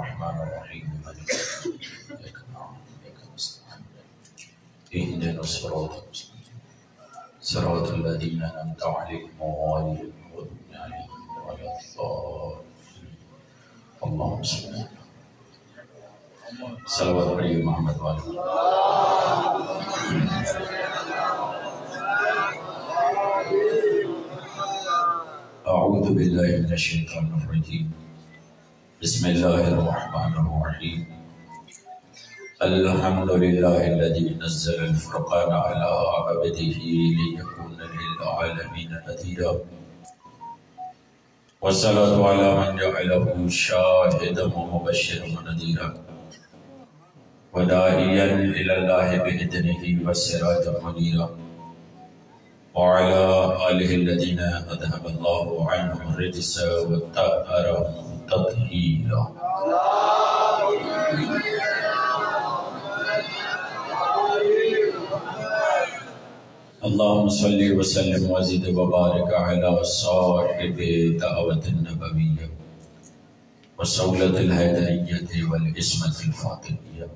الرحمن الرحيم مالك يوم الدين إياك نعبد وإياك نستعين اهدنا الصراط المستقيم صراط الذين أنعمت عليهم غير المغضوب عليهم ولا الضالين اللهم صل على صلوات علی محمد وعلى اعوذ باللہ من الشیطان الرجیم بسم اللہ الرحمن الرحیم الحمد للہ الذی نزل الفرقان على عبده ليكون للعالمین نذیرا والصلاة على من جعله شاهدا ومبشرا ونذيرا وداعيا إلى الله بإذنه وسراجا منيرا وعلى آله الذين أذهب الله عنهم الرجس وطهرهم تطهيرا اللهم صل وسلم وزد وبارك على صاحب دعوة النبوية والصولة الهدائية والعصمة الفاطمية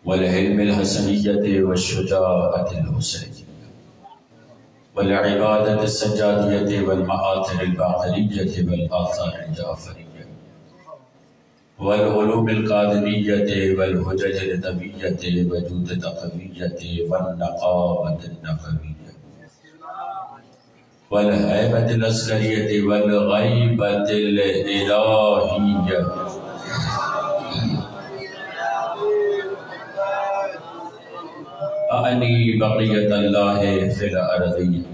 والعلم الحسنية والشجاعة الحسينية والعبادة السجادية والمآثر الباقرية والآثار الجعفرية والعلوم القادمية والحجج النبوية وجود تقوية والنقاوة النقوية والهيبة العسكرية والغيبة الإلهية أعني بقية الله في الأرضين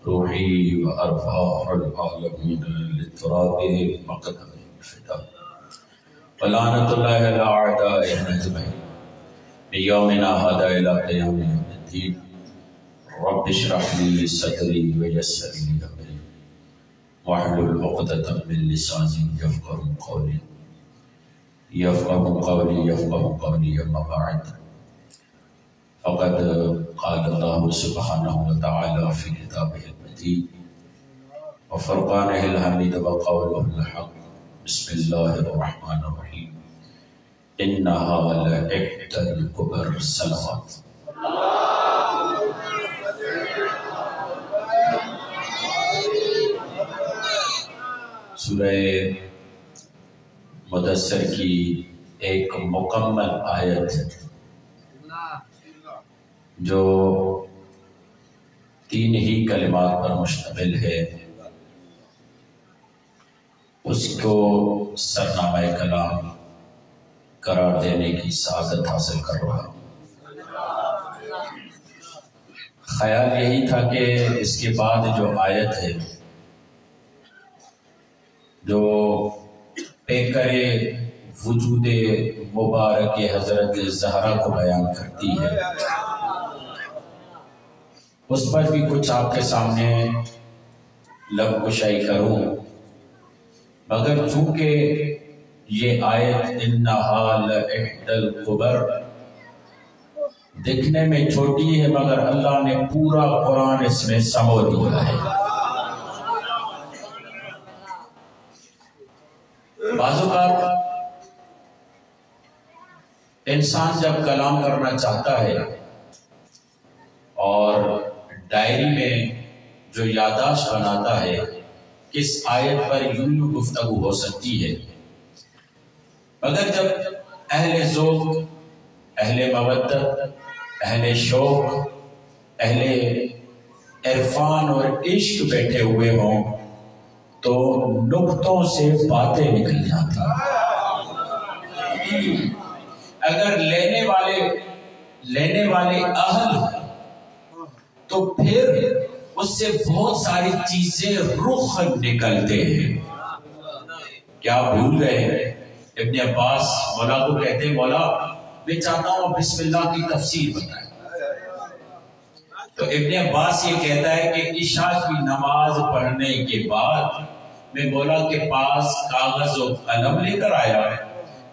روحي وأرواح العالمين للتراب مقدم الفداء ولعنة الله على أعدائنا أجمعين من يومنا هذا إلى قيام يوم الدين رب اشرح لي صدري ويسر لي أمري واحلل عقدة من لساني يفقهوا قولي أما بعد فقد قال الله سبحانه وتعالى في كتابه المجيد وفرقانه الحميد وقوله الحق بسم الله الرحمن الرحيم إنها لإحدى الكبر الصلوات سورہ مدثر کی ایک مکمل آیت جو 3 ہی کلمات پر مشتمل ہے، اس کو سرنامہ کلام قرار دینے کی سعادت حاصل کر رہا ہوں۔ خیال یہی تھا کہ اس کے بعد جو آیت ہے جو پیکر وجود مبارک حضرت زہرا کو بیان کرتی ہے، اس پر بھی کچھ آپ کے سامنے لب کشائی کروں، مگر چونکہ یہ آیت انہا لإحدى الکبر دکھنے میں چھوٹی ہے، مگر اللہ نے پورا قرآن اس میں سمو دیا ہے۔ بعض اوقات انسان جب کلام کرنا چاہتا ہے اور ڈائری میں جو یادداشت بناتا ہے کس آیت پر یوں گفتگو ہو سکتی ہے، مگر جب اہل ذوق، اہل مودت، اہل شوق، اہل عرفان اور عشق بیٹھے ہوئے ہوں تو نقطوں سے باتیں نکل جاتی ہیں۔ اگر لینے والے اہل تو پھر اس سے بہت ساری چیزیں رخ نکلتے ہیں۔ کیا بھول گئے؟ ابن عباس مولا کو کہتے ہیں مولا میں چاہتا ہوں بسم اللہ کی تفسیر بتائیں، تو ابن عباس یہ کہتا ہے کہ عشاء کی نماز پڑھنے کے بعد میں مولا کے پاس کاغذ و قلم لے کر آیا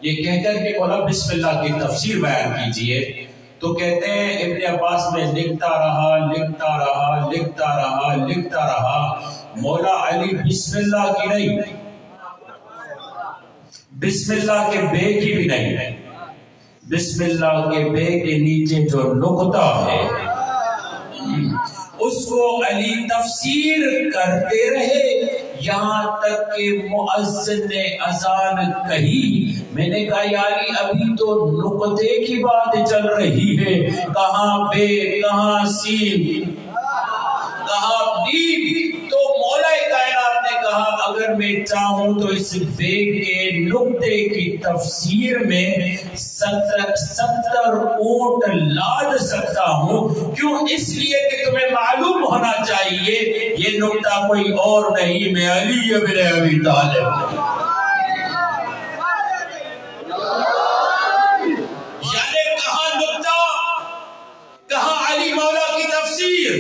یہ کہہ کر کہ مولا بسم اللہ کی تفسیر بیان کیجئے، تو کہتے ہیں ابن عباس میں لکھتا رہا مولا علی بسم اللہ کی نہیں بسم اللہ کے بے کی بھی نہیں، بسم اللہ کے بے کے نیچے جو نقطہ ہے اس کو علی تفسیر کرتے رہے یہاں تک کہ مؤذن نے اذان کہی۔ میں نے کہا یا علی ابھی تو نقطے کی بات چل رہی ہے، کہاں بے، کہاں سین، کہاں بیم؟ تو مولا کائنات نے کہا اگر میں چاہوں تو اس بے کے نقطے کی تفسیر میں 70 اونٹ لاد سکتا ہوں۔ کیوں؟ اس لیے کہ تمہیں معلوم ہونا چاہیے یہ نقطہ کوئی اور نہیں، میں علی ابن ابی طالب، یعنی کہاں نقطہ، کہاں علی مولا کی تفسیر،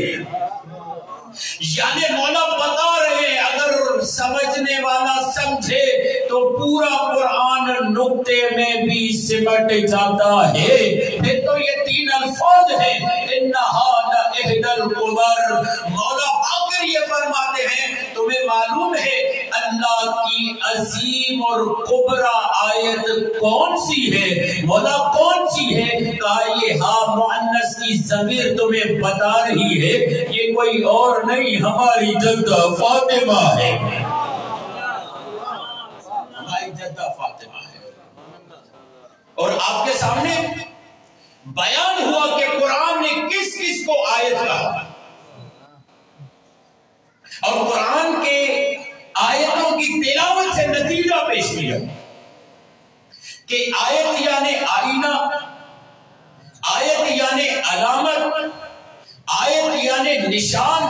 یعنی مولا بتا رہے ہیں اگر سمجھنے والا سمجھے تو پورا قرآن نقطے میں بھی سمٹ جاتا ہے۔ پھر تو یہ 3 الفاظ ہیں، انہا لإحدی الکبر۔ مولا آخر یہ فرماتے ہیں تمہیں معلوم ہے اللہ کی عظیم اور کبرا آیت کون سی ہے؟ مولا کون سی ہے؟ کہا یہ ہاں مؤنث کی ضمیر تمہیں بتا رہی ہے، یہ کوئی اور نہیں ہماری جدہ فاطمہ ہے، ہماری جدہ فاطمہ ہے۔ اور آپ کے سامنے بیان ہوا کہ قرآن نے کس کس کو آیت کہا، اور قرآن کے آیتوں کی تلاوت سے نتیجہ پیش کیا کہ آیت یعنی آئینہ، آیت یعنی علامت، آیت یعنی نشان،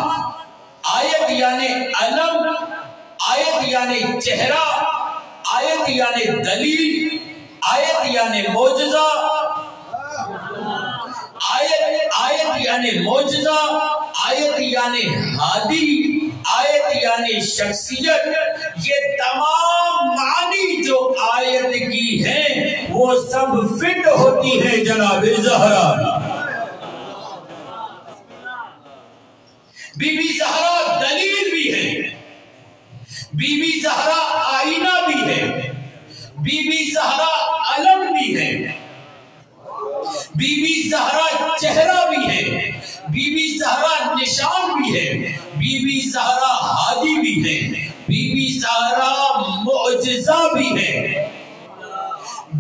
آیت یعنی علم، آیت یعنی چہرہ، آیت یعنی دلیل، آیت یعنی معجزہ، آیت یعنی معجزہ، آیت یعنی ہادی، آیت یعنی شخصیت۔ یہ تمام معنی جو آیت کی ہیں وہ سب فٹ ہوتی ہیں جناب زہرا۔ بی بی زہرا دلیل بھی ہے، بی بی زہرا آئینہ بھی ہے، بی بی زہرا علم بھی ہے، بی بی زہرا چہرہ بھی ہے، بی بی زہرا نشان بھی ہے، بی بی زہرا ہادی بھی ہے، بی بی زہرا معجزہ بھی ہے،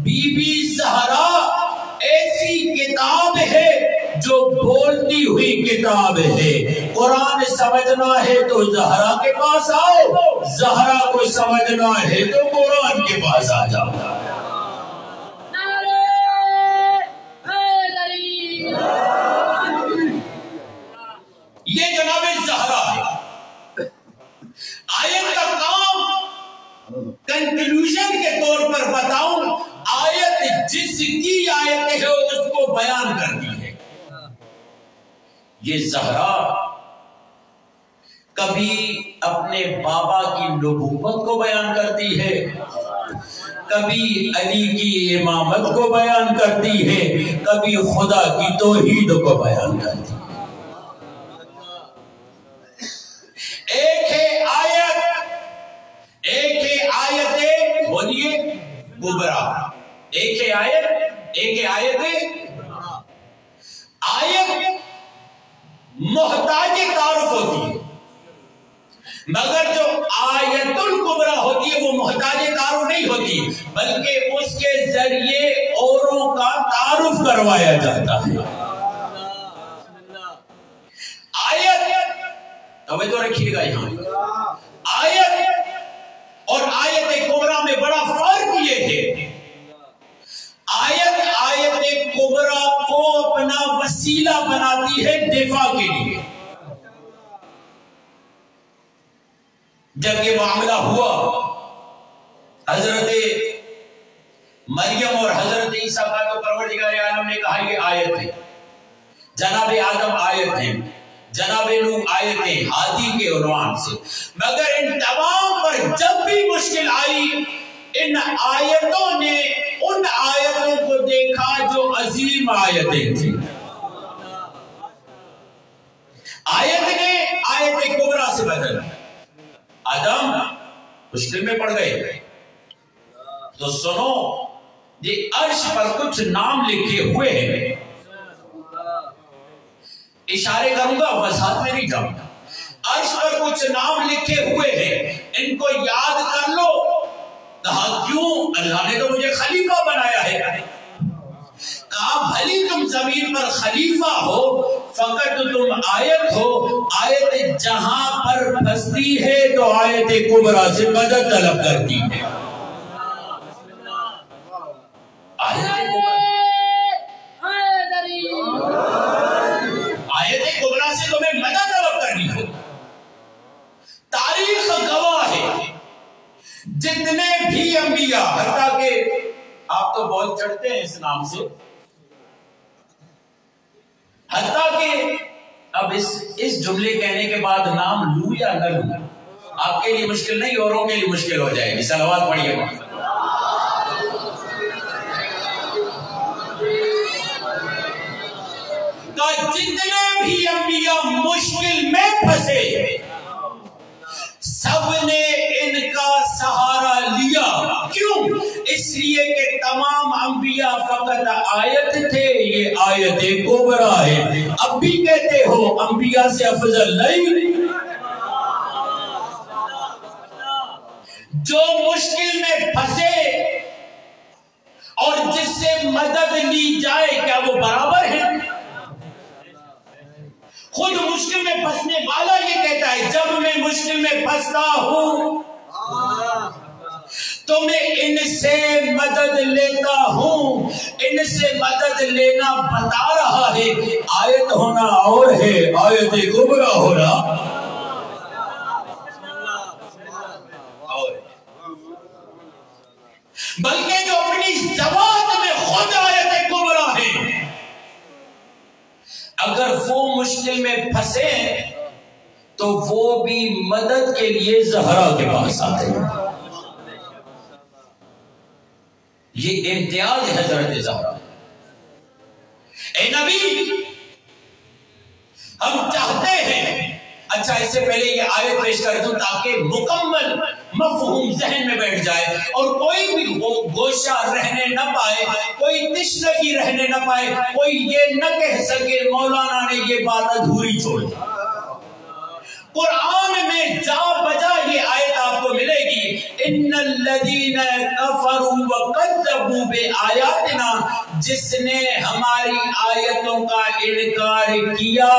بی بی زہرا ایسی کتاب ہے جو بولتی ہوئی کتاب ہے۔ قرآن سمجھنا ہے تو زہرا کے پاس آؤ، زہرا کو سمجھنا ہے تو قرآن کے پاس آ جاؤ۔ یہ جناب زہرا ہے۔ آیت کا کام کنکلوژن کے طور پر بتاؤں، آیت جس کی آیت ہے اس کو بیان کرتی ہے۔ یہ زہرا کبھی اپنے بابا کی نبوت کو بیان کرتی ہے، کبھی علی کی امامت کو بیان کرتی ہے، کبھی خدا کی توحید کو بیان کرتی ہے۔ ایک ہے آیت بولیے کبرا، ایک ہے آیت محتاج تعارف ہوتی ہے، مگر جو آیت الکبرا ہوتی ہے وہ محتاج تعارف نہیں ہوتی، بلکہ اس کے ذریعے اوروں کا تعارف کروایا جاتا ہے۔ آیت توجہ رکھیے گا، یہاں آیت اور آیت کبرا میں بڑا فرق یہ ہے، آیت کبرا کو اپنا وسیلہ بناتی ہے دفاع کے لیے۔ جب یہ معاملہ ہوا حضرت مریم اور حضرت عیسیٰ کا تو پروردگار عالم نے کہا یہ آیت ہے، جناب آدم آیت ہے، جناب نوح آیت ہے، ہادی کے عنوان سے، مگر ان تمام پر جب بھی مشکل آئی ان آیتوں نے ان آیتوں کو دیکھا جو عظیم آیتیں تھیں۔ آیت نے آیت کبرا سے بدل، آدم مشکل میں پڑ گئے، تو سنو، یہ عرش پر کچھ نام لکھے ہوئے ہیں، اشارے کروں گا، وضاحت میں نہیں جاؤں گا۔ عرش پر کچھ نام لکھے ہوئے ہیں، ان کو یاد کر لو۔ کہا کیوں؟ اللہ نے تو مجھے خلیفہ بنایا ہے۔ کہا بھلی تم زمین پر خلیفہ ہو، فقط تم آیت ہو، آیت جہاں پر پھنستی ہے تو آیت کبریٰ سے مدد طلب کرتی ہے۔ آیت کبریٰ سے تمہیں مدد طلب کرنی ہو۔ تاریخ گواہ ہے، جتنے بھی انبیاء، حتیٰ کہ آپ تو بہت چڑھتے ہیں اس نام سے، حتیٰ کہ اب اس جملے کہنے کے بعد نام لوں یا نہ لوں آپ کے لیے مشکل نہیں، اوروں کے لیے مشکل ہو جائے گی۔ صلوات پڑھیے گا۔ تو جتنے بھی انبیاء مشکل میں پھنسے، سب نے ان کا سہارا لیا۔ کیوں؟ اس لیے کہ تمام انبیاء فقط آیت تھے، یہ آیت کبریٰ ہے۔ اب بھی کہتے ہو انبیاء سے افضل نہیں؟ جو مشکل میں پھنسے اور جس سے مدد لی جائے، کیا وہ برابر ہے؟ خود مشکل میں پھنسنے والا یہ کہتا ہے جب میں مشکل میں پھنستا ہوں تو میں ان سے مدد لیتا ہوں، ان سے مدد لینا بتا رہا ہے۔ آیت ہونا اور ہے، آیت کبریٰ ہونا اور ہے۔ بلکہ جو اپنی زبان میں خود آیت کبریٰ ہے، اگر وہ مشکل میں پھنسے تو وہ بھی مدد کے لیے زہرا کے پاس آتے ہیں۔ یہ امتیاز ہے حضرت زہرا۔ اے نبی، ہم چاہتے ہیں، اچھا اس سے پہلے یہ آیت پیش کر دوں تاکہ مکمل مفہوم ذہن میں بیٹھ جائے اور کوئی بھی گوشہ رہنے نہ پائے، کوئی تشنگی رہنے نہ پائے، کوئی یہ نہ کہہ سکے مولانا نے یہ بات ادھوری چھوڑ دی۔ قرآن میں جا بجا یہ آیت آپ کو ملے گی، ان الذین کفروا وکذبوا بآیاتنا، جس نے ہماری آیتوں کا انکار کیا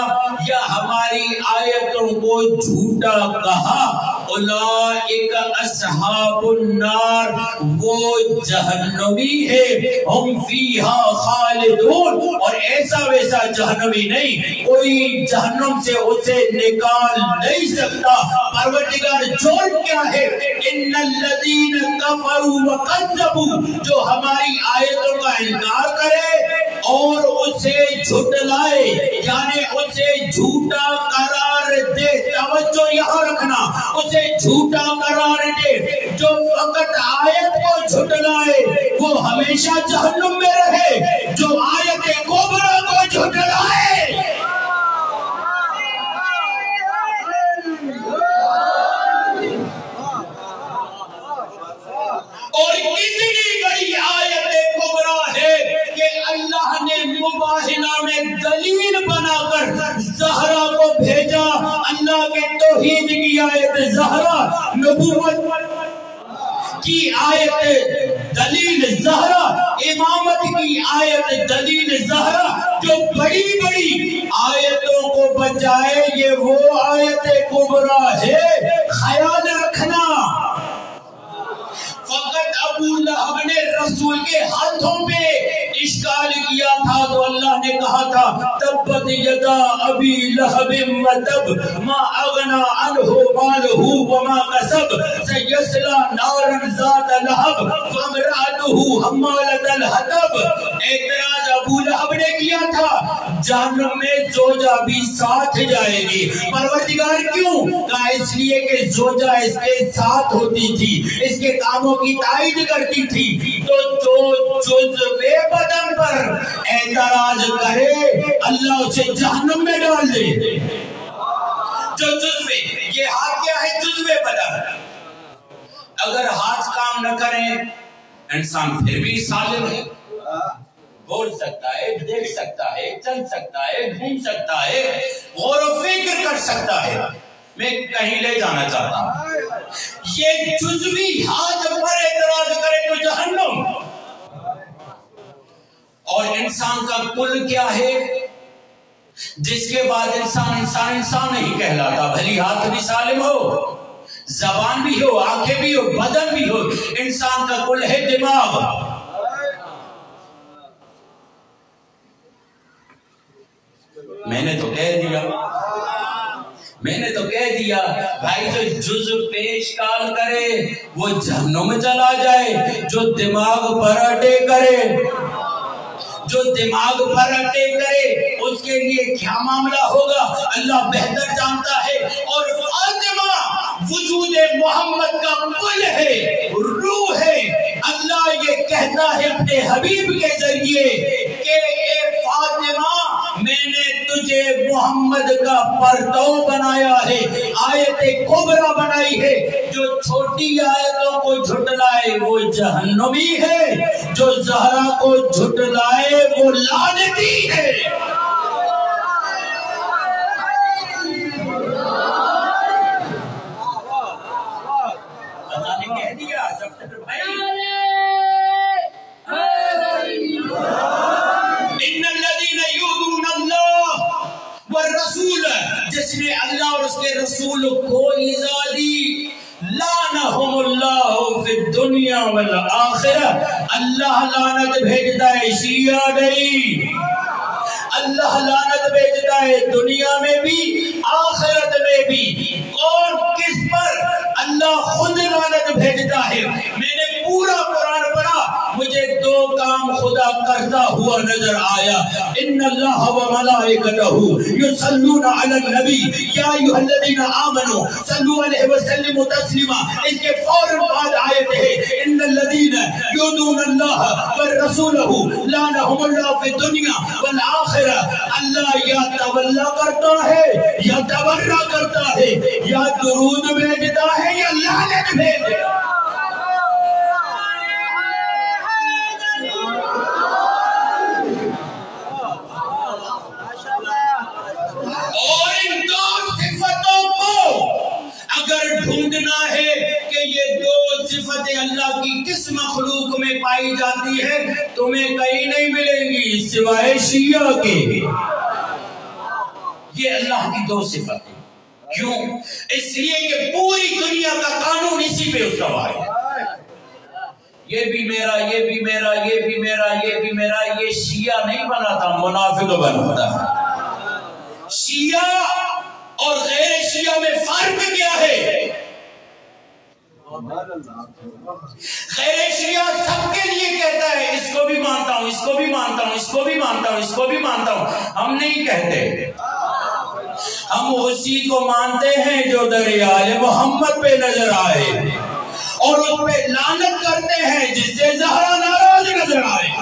یا ہماری آیتوں کو جھوٹا کہا، اولئک اصحاب النار، وہ جہنمی ہے، ہم فیہا خالدون، اور ایسا ویسا جہنمی نہیں، کوئی جہنم سے اسے نکال نہیں سکتا۔ پروردگار جوڑ کیا ہے؟ ان الذین کفروا وکذبوا، جو ہماری آیتوں کا انکار کرے اور اسے جھٹلائے، یعنی اسے جھوٹا قرار دے۔ توجہ یہاں رکھنا، اسے جھوٹا قرار دے۔ جو فقط آیت کو جھٹلائے وہ ہمیشہ جہنم میں رہے، جو آیت کبریٰ کو جھٹلائے اور کتنی بڑی آیت کبریٰ ہے کہ اللہ نے مباہنہ میں دلیل بنا کر زہرا کو بھیجا۔ اللہ کے توحید کی آیت زہرا، نبوت کی آیت دلیل زہرا، امامت کی آیت دلیل زہرا، جو بڑی بڑی آیتوں کو بچائے یہ وہ آیت کبریٰ ہے۔ خیال رکھنا، فقط ابو لہب نے رسول کے ہاتھوں پہ اشکال کیا تھا تو اللہ نے کہا تھا تبت یدا ابی لہب وتب ما اغنى عنہ مالہ وما کسب سیصلی نارا ذات لہب وامرأتہ حمالۃ الحطب۔ اعتراض ابو لہب نے کیا تھا جہنم میں زوجہ بھی ساتھ جائے گی۔ پروردگار کیوں؟ کہا اس لیے کہ زوجہ اس کے ساتھ ہوتی تھی، اس کے کاموں کی تائید کرتی تھی، تو جو جزو بدن پر اعتراض کرے اللہ اسے جہنم میں ڈال دے۔ جو جزو، یہ ہاتھ کیا ہے؟ جزو بدن۔ اگر ہاتھ کام نہ کریں انسان پھر بھی سالم ہے، بول سکتا ہے، دیکھ سکتا ہے، چل سکتا ہے، گھوم سکتا ہے، غور و فکر کر سکتا ہے۔ میں کہیں لے جانا چاہتا ہوں، یہ جزوی حاجت پر اعتراض کرے تو جہنم، اور انسان کا کل کیا ہے جس کے بعد انسان نہیں کہلاتا، بھلی ہاتھ بھی سالم ہو، زبان بھی ہو، آنکھیں بھی ہو، بدن بھی ہو، انسان کا کل ہے دماغ۔ میں نے تو کہہ دیا بھائی، جو جزو پیش کال کرے وہ جہنم میں چلا جائے، جو دماغ پر اٹے کرے اس کے لیے کیا معاملہ ہوگا اللہ بہتر جانتا ہے۔ اور فاطمہ وجود محمد کا کل ہے، روح ہے۔ اللہ یہ کہتا ہے اپنے حبیب کے ذریعے کہ اے فاطمہ، میں نے تجھے محمد کا پرتو بنایا ہے، آیت کبریٰ بنائی ہے۔ جو چھوٹی آیتوں کو جھٹلائے وہ جہنمی ہے، جو زہرا کو جھٹلائے وہ لعنتی ہے۔ اللہ نے کہہ دیا سب سے جس نے اللہ اور اس کے رسول کو ایذا دی، لعنہم اللہ فی الدنیا والآخرہ، اللہ لعنت بھیجتا ہے شیعہ نہیں، اللہ لعنت بھیجتا ہے دنیا میں بھی آخرت میں بھی۔ کون کس پر؟ اللہ خود لعنت بھیجتا ہے۔ میں نے پورا قرآن پڑھا، مجھے دو کام خدا کرتا ہوا نظر آیا، ان اللہ و ملائکتہ یصلون علی النبی یا ایھا الذین آمنوا صلوا علیہ وسلموا تسلیما۔ اس کے فوراً بعد آیت ہے ان الذین یؤذون اللہ ورسولہ لعنہم اللہ فی الدنیا والآخرہ۔ اللہ یا تولا کرتا ہے یا تبرہ کرتا ہے، یا درود بھیجتا ہے یا لعنت بھیجتا ہے۔ اور ان دو صفتوں کو اگر ڈھونڈنا ہے کہ یہ دو صفتیں اللہ کی کس مخلوق میں پائی جاتی ہے، تمہیں کہیں نہیں ملیں گی سوائے شیعہ کے۔ یہ اللہ کی دو صفتیں، کیوں؟ اس لیے کہ پوری دنیا کا قانون اسی پہ استوار ہے، یہ بھی میرا، یہ بھی میرا، یہ بھی میرا، یہ بھی میرا۔ یہ شیعہ نہیں بناتا، منافق بناتا ہے۔ شیعہ اور غیر شیعہ میں فرق کیا ہے؟ غیر شیعہ سب کے لیے کہتا ہے اس کو بھی مانتا ہوں، اس کو بھی مانتا ہوں، اس کو بھی مانتا ہوں، اس کو بھی مانتا ہوں۔ ہم نہیں کہتے، ہم اسی کو مانتے ہیں جو دریائے محمد پہ نظر آئے، اور اس پہ لعنت کرتے ہیں جس سے زہرا ناراض نظر آئے۔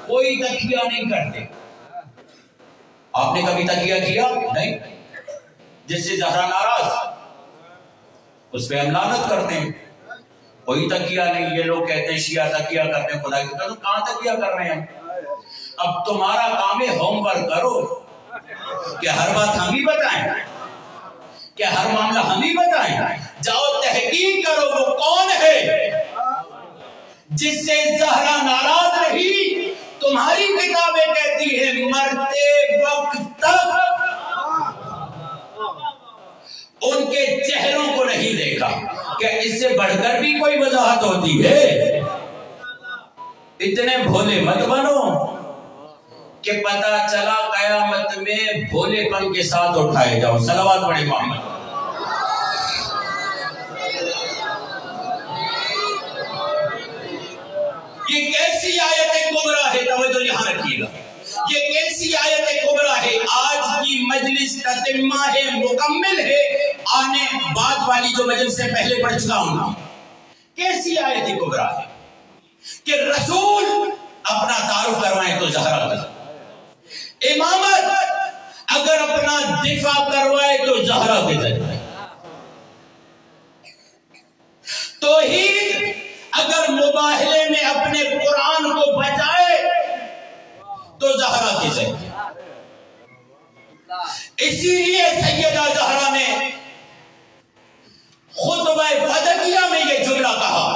کوئی تکیہ نہیں کرتے۔ آپ نے کبھی تکیہ کیا؟ نہیں۔ جس سے زہرا ناراض اس پہ ہم لعنت کرتے ہیں، کوئی تکیہ نہیں۔ یہ لوگ کہتے ہیں شیعہ تکیہ کرتے ہیں خدا کی قسم، کہاں تکیہ کر رہے ہیں؟ اب تمہارا کام ہے ہوم ورک کرو کہ ہر بات ہم ہی بتائیں، کہ ہر معاملہ ہم ہی بتائیں۔ جاؤ تحقیق کرو وہ کون ہے جس سے زہرا ناراض رہی۔ تمہاری کتابیں کہتی ہیں مرتے وقت تک ان کے چہروں کو نہیں دیکھا۔ کہ اس سے بڑھ کر بھی کوئی وضاحت ہوتی ہے؟ اتنے بھولے مت بنو کہ پتہ چلا قیامت میں بھولے پن کے ساتھ اٹھائے جاؤ۔ صلوات پڑھیں محمد۔ یہ کیسی آیت کبریٰ ہے، توجہ یہاں رکھیے گا، یہ کیسی آیت کبریٰ ہے۔ آج کی مجلس تتمہ ہے، مکمل ہے، آنے بعد والی جو مجلس سے پہلے پڑھ چکا ہوں۔ کیسی آیت کبریٰ ہے کہ رسول اپنا تعارف کروائیں تو زہرا کا، امامت اگر اپنا دفاع کروائے تو زہرا کے ذریعے، توحید اگر مباہلے میں اپنے قرآن کو بچائے تو زہرا کے ذریعے۔ اسی لیے سیدہ زہرا نے خطبہ فدقیہ میں یہ جملہ کہا،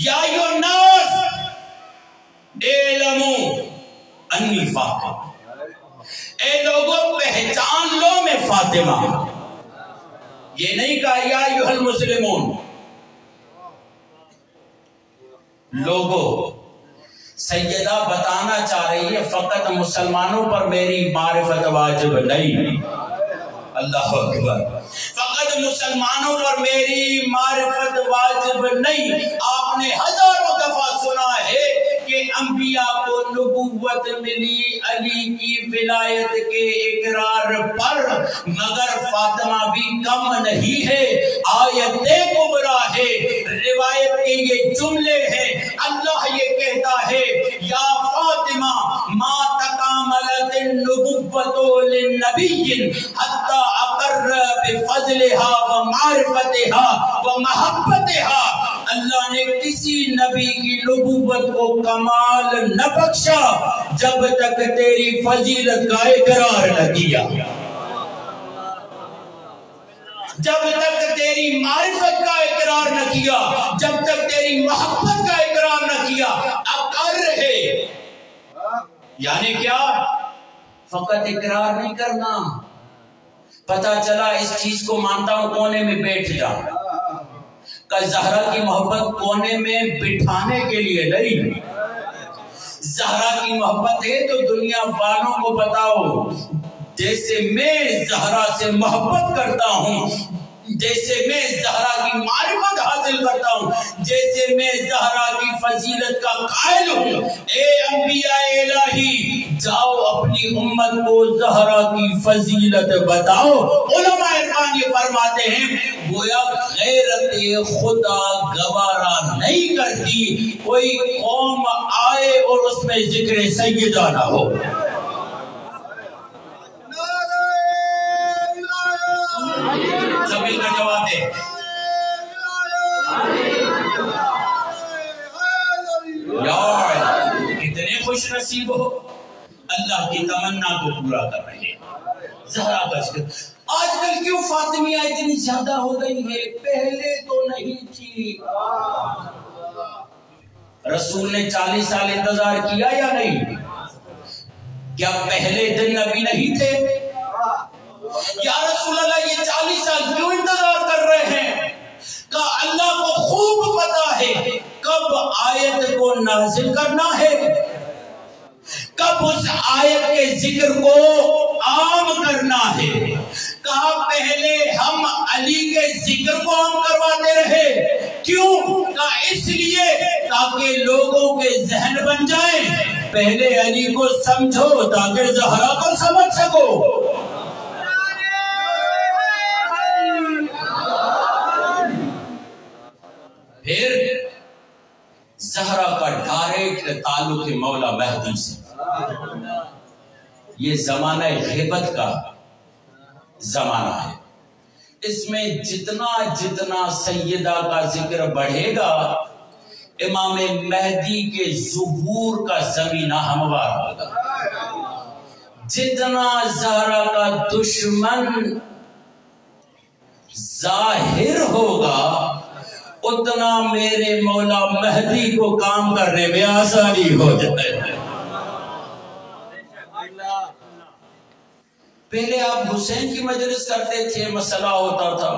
یا ایھا الناس اعلموا انی فاطمہ، اے لوگوں پہچان لو میں فاطمہ۔ یہ نہیں کہا یا ایھا المسلمون، لوگوں سیدہ بتانا چاہ رہی ہے فقط مسلمانوں پر میری معرفت واجب نہیں، اللہ اکبر، فقط مسلمانوں پر میری معرفت واجب نہیں۔ آپ نے ہزاروں دفعہ سنا ہے کہ انبیاء کو نبوت ملی علی کی ولایت کے اقرار پر، مگر فاطمہ بھی کم نہیں ہے، آیت کبریٰ ہے، روایت کے یہ جملے ہیں، اللہ یہ کہتا ہے یا فاطمہ ما تکاملت النبوت للنبی حتی اقر بفضلها ومعرفتها ومحبتها، اللہ نے کسی نبی کی نبوت کو کمال نہ بخشا جب تک تیری فضیلت کا اقرار نہ کیا، جب تک تیری معرفت کا اقرار نہ کیا، جب تک تیری محبت کا اقرار نہ کیا۔ اقر ہے یعنی کیا؟ فقط اقرار نہیں کرنا، پتا چلا اس چیز کو مانتا ہوں کونے میں بیٹھ جا، کہ زہرا کی محبت کونے میں بٹھانے کے لیے نہیں، زہرا کی محبت ہے تو دنیا والوں کو بتاؤ جیسے میں زہرا سے محبت کرتا ہوں، جیسے میں زہرا کی معرفت حاصل کرتا ہوں، جیسے میں زہرا کی فضیلت کا قائل ہوں، اے انبیاء الہی جاؤ اپنی امت کو زہرا کی فضیلت بتاؤ۔ علماء عرفان یہ فرماتے ہیں گویا غیرت خدا گوارا نہیں کرتی کوئی قوم آئے اور اس میں ذکر سیدہ نہ ہو۔ سبیل کا جواب دے، یار کتنے خوش نصیب ہو، اللہ کی تمنا کو پورا کر رہے ہیں۔ زہرا کا ذکر آج کل کیوں فاطمیہ اتنی زیادہ ہو گئی ہے؟ پہلے تو نہیں تھی۔ رسول نے 40 سال انتظار کیا یا نہیں؟ کیا پہلے دن نبی نہیں تھے؟ یا رسول اللہ یہ 40 سال کیوں انتظار کر رہے ہیں؟ کہ اللہ کو خوب پتا ہے کب آیت کو نازل کرنا ہے، کب اس آیت کے ذکر کو عام کرنا ہے۔ کہا پہلے ہم علی کے ذکر کو عام کرواتے رہے، کیوں؟ کہا اس لیے تاکہ لوگوں کے ذہن بن جائیں، پہلے علی کو سمجھو تاکہ زہرا کو سمجھ سکو۔ پھر زہرا کا ڈائریکٹ تعلق مولا مہدی سے، یہ زمانہ غیبت کا زمانہ ہے، اس میں جتنا جتنا سیدہ کا ذکر بڑھے گا امام مہدی کے ظہور کا زمینہ ہموار ہوگا، جتنا زہرا کا دشمن ظاہر ہوگا اتنا میرے مولا مہدی کو کام کرنے میں آسانی ہو جائے۔ پہلے آپ حسین کی مجلس کرتے تھے مسئلہ ہوتا تھا،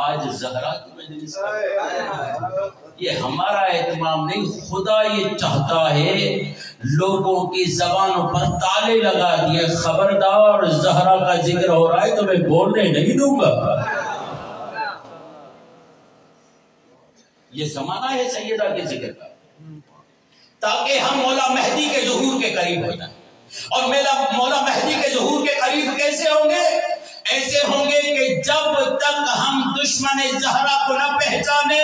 آج زہرا کی مجلس کرتے ہیں۔ یہ ہمارا اہتمام نہیں، خدا یہ چاہتا ہے لوگوں کی زبانوں پر تالے لگا دیے، خبردار زہرا کا ذکر ہو رہا ہے تو میں بولنے نہیں دوں گا۔ یہ زمانہ ہے سیدہ کے ذکر کا، تاکہ ہم مولا مہدی کے ظہور کے قریب ہو جائیں۔ اور مولا مہدی کے ظہور کے قریب کیسے ہوں گے؟ ایسے ہوں گے کہ جب تک ہم دشمن زہرا کو نہ پہچانے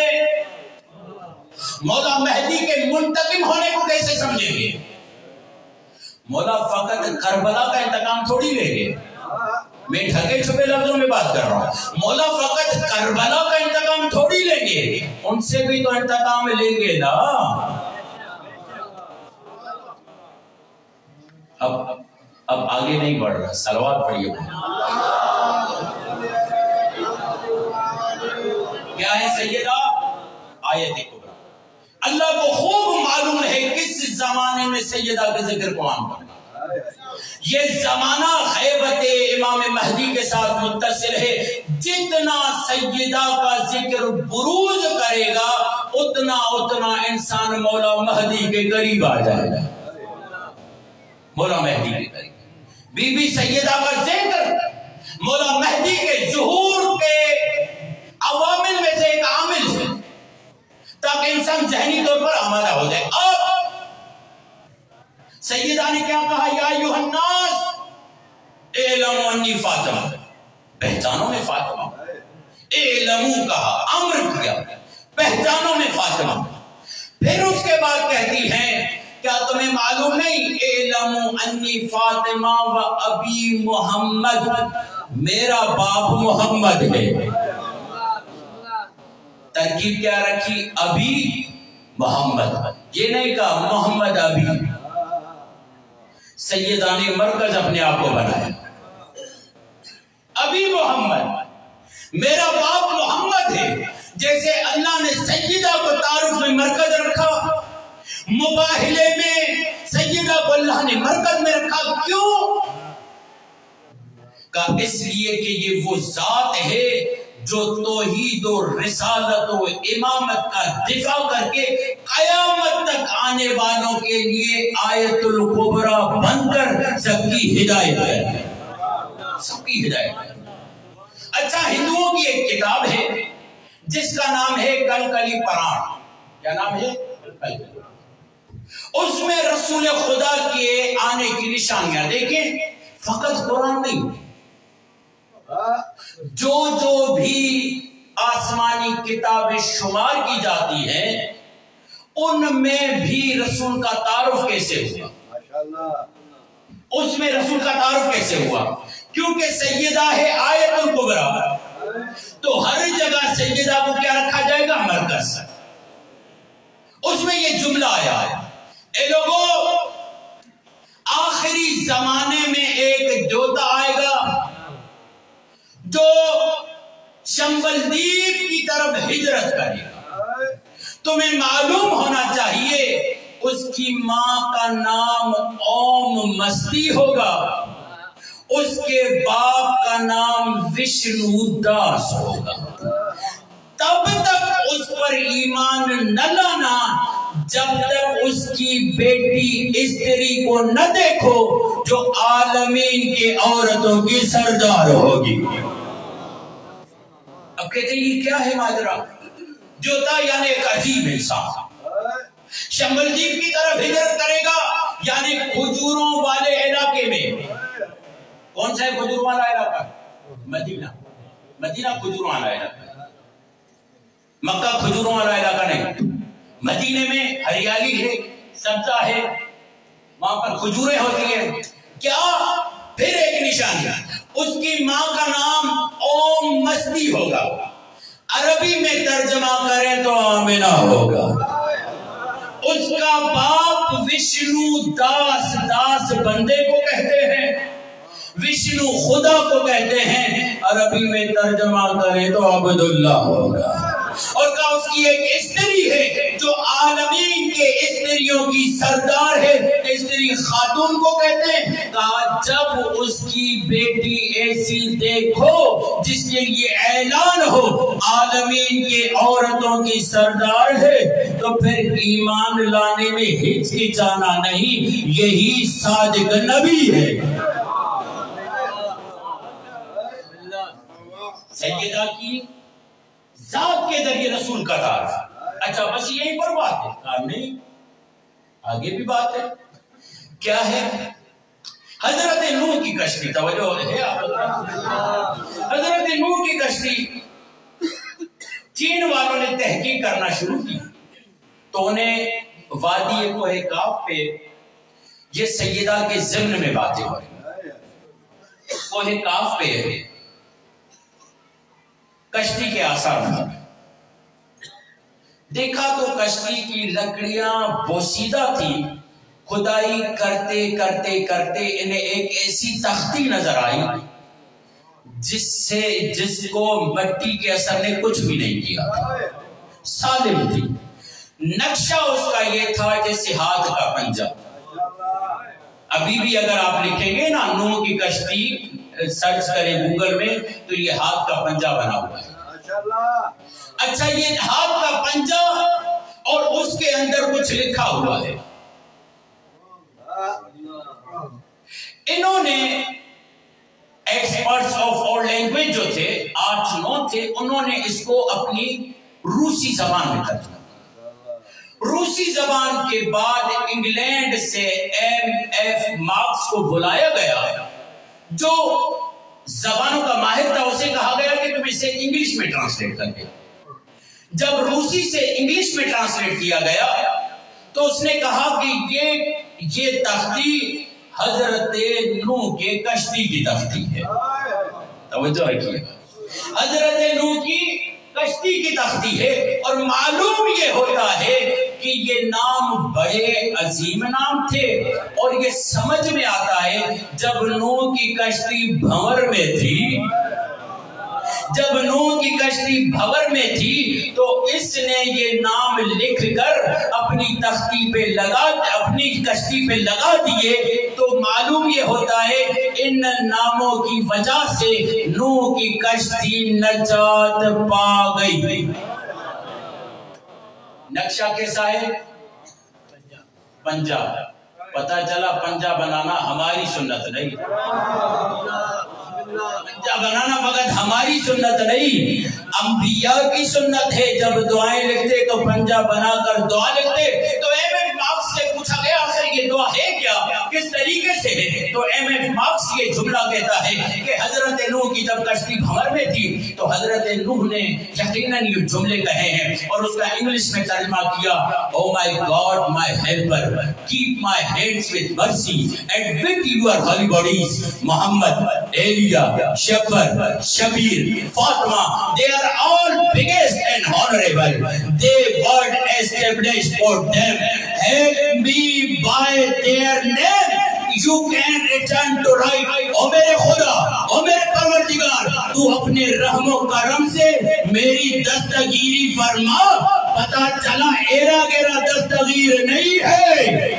مولا مہدی کے منتقم ہونے کو کیسے سمجھیں گے؟ مولا فقط کربلا کا انتقام تھوڑی لیں گے، میں ڈھکے چھپے لفظوں میں بات کر رہا ہوں، مولا فقط کربلا کا انتقام تھوڑی لیں گے، ان سے بھی تو انتقام لیں گے نا۔ اب آگے نہیں بڑھ رہا، صلوات پڑھیے۔ کیا ہے سیدہ؟ آیت کبریٰ۔ اللہ کو خوب معلوم ہے کس زمانے میں سیدہ کے ذکر قرآن پر، یہ زمانہ غیبت امام مہدی کے ساتھ متصل ہے، جتنا سیدہ کا ذکر بروز کرے گا اتنا اتنا انسان مولا مہدی کے قریب آ جائے گا، مولا مہدی کے قریب۔ بی بی سیدہ کا ذکر مولا مہدی کے ظہور کے عوامل میں سے ایک عامل ہے تاکہ انسان ذہنی طور پر آمادہ ہو جائے۔ اب سیدہ نے کیا کہا؟ یا ایھا الناس اعلموا انی فاطمہ، پہچانو میں فاطمہ، اعلموا کہا، امر کیا، پہچانو میں فاطمہ۔ پھر اس کے بعد کہتی ہیں کیا تمہیں معلوم نہیں اعلموا انی فاطمہ و ابی محمد، میرا باپ محمد ہے۔ ترکیب کیا رکھی؟ ابی محمد، یہ نہیں کہا محمد ابی۔ سیدہ نے مرکز اپنے آپ کو بنایا، ابی محمد، میرا باپ محمد ہے۔ جیسے اللہ نے سیدہ کو تعارف میں مرکز رکھا، مباہلے میں سیدہ کو اللہ نے مرکز میں رکھا، کیوں؟ کہا اس لیے کہ یہ وہ ذات ہے جو توحید و رسالت و امامت کا دفاع کر کے قیامت تک آنے والوں کے لیے آیت الکبریٰ بن کر سب کی ہدایت ہے، سب کی ہدایت ہے۔ اچھا، ہندوؤں کی ایک کتاب ہے جس کا نام ہے کلکلی پران۔ کیا نام ہے؟ کلکلی۔ اس میں رسول خدا کے آنے کی نشانیاں دیکھیں، فقط قرآن نہیں، جو بھی آسمانی کتابیں شمار کی جاتی ہیں ان میں بھی رسول کا تعارف کیسے ہوا؟ اس میں رسول کا تعارف کیسے ہوا؟ کیونکہ سیدہ ہے آیت الکبریٰ، تو ہر جگہ سیدہ کو کیا رکھا جائے گا؟ مرکز۔ اس میں یہ جملہ آیا ہے، اے لوگوں آخری زمانے میں ایک جوتا آئے گا جو شمبلدیپ کی طرف ہجرت کرے گا، تمہیں معلوم ہونا چاہیے اس کی ماں کا نام اوم مستی ہوگا، اس کے باپ کا نام وشنو داس ہوگا، تب تک اس پر ایمان نہ لانا جب تک اس کی بیٹی استری کو نہ دیکھو جو عالمین کی عورتوں کی سردار ہوگی۔ اب کہتے ہیں یہ کیا ہے ماجرا؟ جوتا یعنی ایک عجیب انسان شمبلدیپ کی طرف ہجرت کرے گا، یعنی کھجوروں والے علاقے میں۔ کون سا ہے کھجور والا علاقہ؟ مدینہ۔ مدینہ کھجوروں والا علاقہ، مکہ کھجوروں والا علاقہ نہیں۔ مدینے میں ہریالی ہے، سبزہ ہے، وہاں پر کھجوریں ہوتی ہیں۔ کیا؟ پھر ایک نشانی، اس کی ماں کا نام اوم مستی ہوگا، عربی میں ترجمہ کریں تو آمنہ ہوگا۔ اس کا باپ وشنو داس، داس بندے کو کہتے ہیں، وشنو خدا کو کہتے ہیں، عربی میں ترجمہ کریں تو عبداللہ ہوگا۔ اور کہا اس کی ایک استری ہے جو عالمین کے استریوں کی سردار ہے، استری خاتون کو کہتے ہیں۔ کہا جب اس کی بیٹی ایسی دیکھو جس کے لیے اعلان ہو عالمین کے عورتوں کی سردار ہے تو پھر ایمان لانے میں ہچکچانا نہیں، یہی صادق نبی ہے۔ سیدہ کی ذات کے ذریعے رسول کا تعارف۔ اچھا بس یہیں پر بات ہے؟ کہا نہیں، آگے بھی بات ہے۔ کیا ہے؟ حضرت نوح کی کشتی، توجہ ہے حضرت نوح کی کشتی چین والوں نے تحقیق کرنا شروع کی تو انہیں وادی کوہ کاف پہ یہ سیدہ کے ضمن میں باتیں ہو رہی ہیں. کوہ کاف پہ کشتی کے آثار ہیں. دیکھا تو کشتی کی لکڑیاں بوسیدہ تھی. کھدائی کرتے کرتے کرتے انہیں ایک ایسی تختی نظر آئی جس کو مٹی کے اثر نے کچھ بھی نہیں کیا تھا. سالم تھی. نقشہ اس کا یہ تھا جیسے ہاتھ کا پنجہ. ابھی بھی اگر آپ لکھیں گے نا نوح کی کشتی سرچ کریں گوگل میں تو یہ ہاتھ کا پنجہ بنا ہوا ہے. اچھا یہ ہاتھ کا پنجہ اور اس کے اندر کچھ لکھا ہوا ہے. انہوں نے ایکسپرٹس آف اور لینگویج جو تھے 8-9 تھے, انہوں نے اس کو اپنی روسی زبان میں ترجمہ کیا. روسی زبان کے بعد انگلینڈ سے M.F. مارکس کو بلایا گیا جو زبانوں کا ماہر تھا. اسے کہا گیا کہ تم اسے انگلش میں ٹرانسلیٹ کر دے. جب روسی سے انگلش میں ٹرانسلیٹ کیا گیا تو اس نے کہا کہ یہ تختی حضرت نوح کے کشتی کی تختی ہے. توجہ رکھیے, حضرت نوح کی کشتی کی تختی ہے. اور معلوم یہ ہوتا ہے کہ یہ نام بڑے عظیم نام تھے. اور یہ سمجھ میں آتا ہے جب نوح کی کشتی بھنور میں تھی, جب نوح کی کشتی بھنور میں تھی تو اس نے یہ نام لکھ کر اپنی تختی پہ اپنی کشتی پہ لگا دیے. تو معلوم یہ ہوتا ہے ان ناموں کی وجہ سے نوح کی کشتی نجات پا گئی. نقشہ کیسا ہے؟ پنجہ. پتہ چلا پنجہ بنانا ہماری سنت نہیں, پنجہ بنانا فقط ہماری سنت نہیں, انبیاء کی سنت ہے. جب دعائیں لکھتے تو پنجہ بنا کر دعا لکھتے. تو M.F. مارکس سے پوچھا گیا آخر یہ دعا ہے کیا, کس طریقے سے ہے؟ تو M.F. مارکس یہ جملہ کہتا ہے کہ حضرت نوح کی جب کشتی بھنور میں تھی تو حضرت نوح نے یقیناً یہ جملے کہے ہیں اور اس کا انگلش میں ترجمہ کیا. Oh my God, my helper, keep my hands with mercy and with your holy bodies, Muhammad, Elijah, Shapar, Shabir, Fatima, they are all biggest and honorable. They were established for them. Help me by their name. You can return to right. او میرے خدا, او میرے پروردگار, تو اپنے رحم و کرم سے میری دستگیری فرما. پتا چلا ایرا گیرا دستگیر نہیں ہے,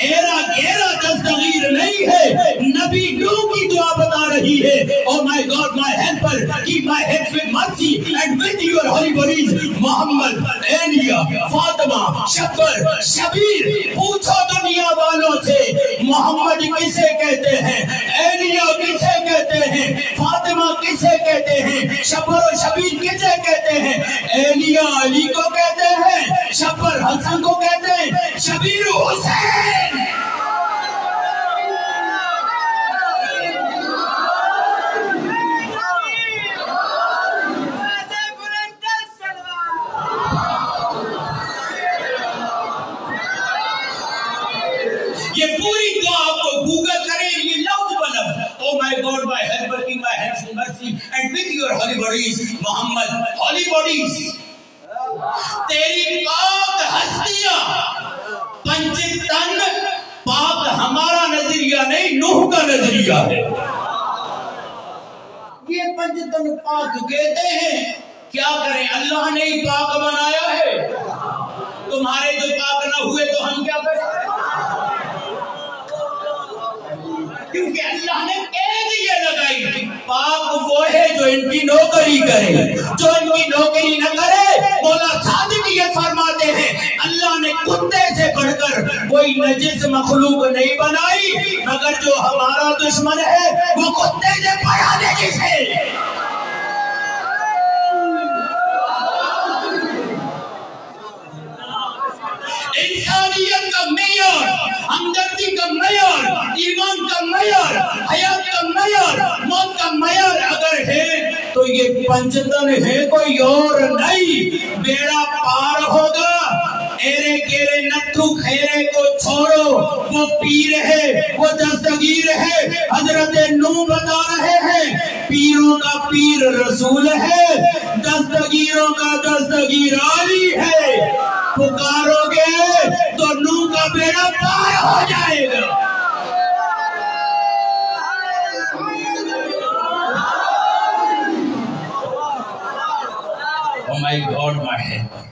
ایرا گیرا دستگیر نہیں ہے. نبی نوح کی دعا بتا رہی ہے. Oh my God, my helper, keep my hands with mercy and with your holy bodies, Muhammad, Elijah, Fatima, Shapar, Shabir. پوچھو دنیا والوں سے محمد کسے کہتے ہیں, ایلیہ کسے کہتے ہیں, فاطمہ کسے کہتے ہیں, شپر و شبیر کسے کہتے ہیں. ایلیہ علی کو کہتے ہیں, شپر حسن کو کہتے ہیں, شبیر حسین. یہ پوری دعا آپ کو گوگل کریں, یہ لفظ بلفظ. Oh my God, my helper, keep my hands in mercy and with your holy bodies, Muhammad, holy bodies. تیری پاک ہستیاں پنج تن پاک ہمارا نظریہ نہیں, نوح کا نظریہ ہے. یہ پنج تن پاک کہتے ہیں, کیا کریں, اللہ نے ہی پاک بنایا ہے. تمہارے جو پاک نہ ہوئے تو ہم کیا کریں, کیونکہ اللہ نے قید یہ لگائی. پاک وہ ہے جو ان کی نوکری کرے, جو ان کی نوکری نہ کرے. مولا صادق یہ فرماتے ہیں اللہ نے کتے سے بڑھ کر کوئی نجس مخلوق نہیں بنائی, مگر جو ہمارا دشمن ہے وہ کتے سے بڑا نجس ہے. انسانیت کا معیار, ہمدردی کا معیار, ایمان کا معیار, حیات کا معیار, موت کا معیار اگر ہے تو یہ پنجتن ہے, کوئی اور نہیں. بیڑا پار ہوگا. ایرے گیرے نتھو خیرے کو چھوڑو, وہ پیر ہے، وہ دستگیر ہے۔ حضرت نوح بتا رہے ہیں پیروں کا پیر رسول ہے، دستگیروں کا دستگیر علی ہے۔ پکارو گے تو نوح کا بیڑا پار ہو جائے گا۔ Oh my God, my helper,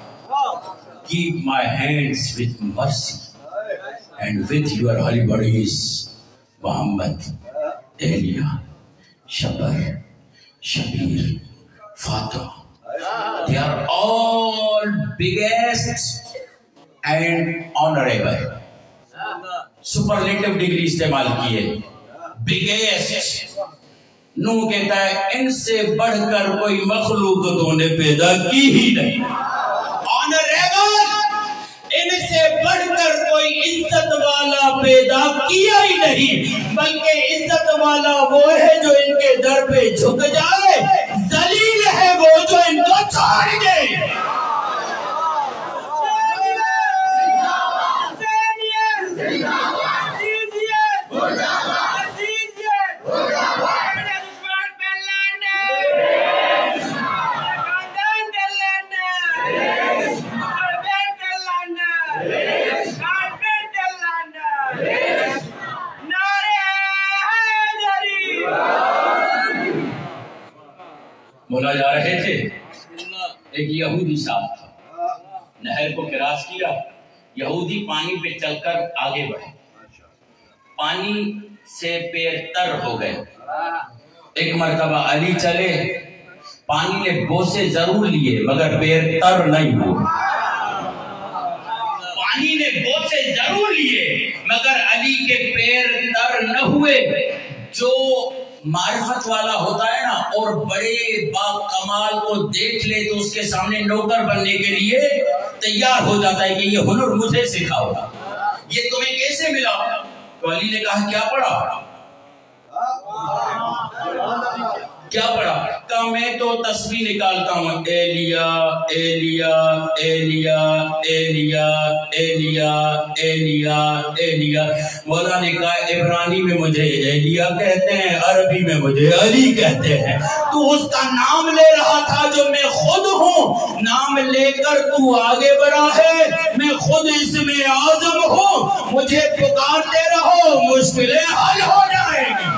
keep my hands with mercy and with your holy bodies, Muhammad, Elia, Shabar, Shabir, Fatima. They are all biggest and honorable. Superlative degree استعمال کیے. Biggest. نوح کہتا ہے ان سے بڑھ کر کوئی مخلوق تو نے پیدا کی ہی نہیں۔ آنریبل، ان سے بڑھ کر کوئی عزت والا پیدا کیا ہی نہیں، بلکہ عزت والا وہ ہے جو ان کے در پہ جھک جائے، ذلیل ہے وہ جو ان کو چھوڑ دے۔ مولا جا رہے تھے، ایک یہودی صاحب تھا، نہر کو کراس کیا، یہودی پانی پہ چل کر آگے بڑھے، پانی سے پیر تر ہو گئے۔ ایک مرتبہ علی چلے، پانی نے بوسے ضرور لیے مگر پیر تر نہیں ہوئے۔ پانی نے بوسے ضرور لیے مگر علی کے پیر تر نہ ہوئے۔ جو معرفت والا ہوتا ہے نا اور بڑے با کمال کو دیکھ لے تو اس کے سامنے نوکر بننے کے لیے تیار ہو جاتا ہے کہ یہ ہنر مجھے سکھاؤ، یہ تمہیں کیسے ملا؟ تو علی نے کہا کیا پڑھا؟ کیا پڑھا؟ کہا میں تو تسبیح نکالتا ہوں، ایلیا ایلیا ایلیا ایلیا ایلیا ایلیا ایلیا۔ مولا نے کہا عبرانی میں مجھے ایلیا کہتے ہیں، عربی میں مجھے علی کہتے ہیں۔ تو اس کا نام لے رہا تھا جو میں خود ہوں، نام لے کر تو آگے بڑھا ہے، میں خود اسم اعظم ہوں، مجھے پکارتے رہو مشکلیں حل ہو جائیں گی۔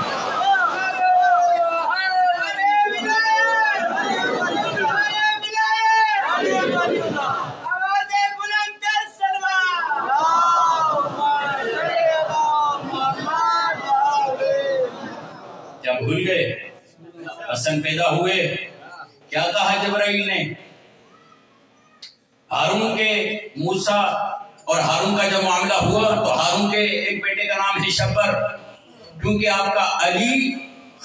بھول گئے، حسن پیدا ہوئے، کیا کہا جبرائیل نے؟ ہارون کے موسیٰ اور ہارون کا جب معاملہ ہوا تو ہارون کے ایک بیٹے کا نام ہے شبر، کیونکہ آپ کا علی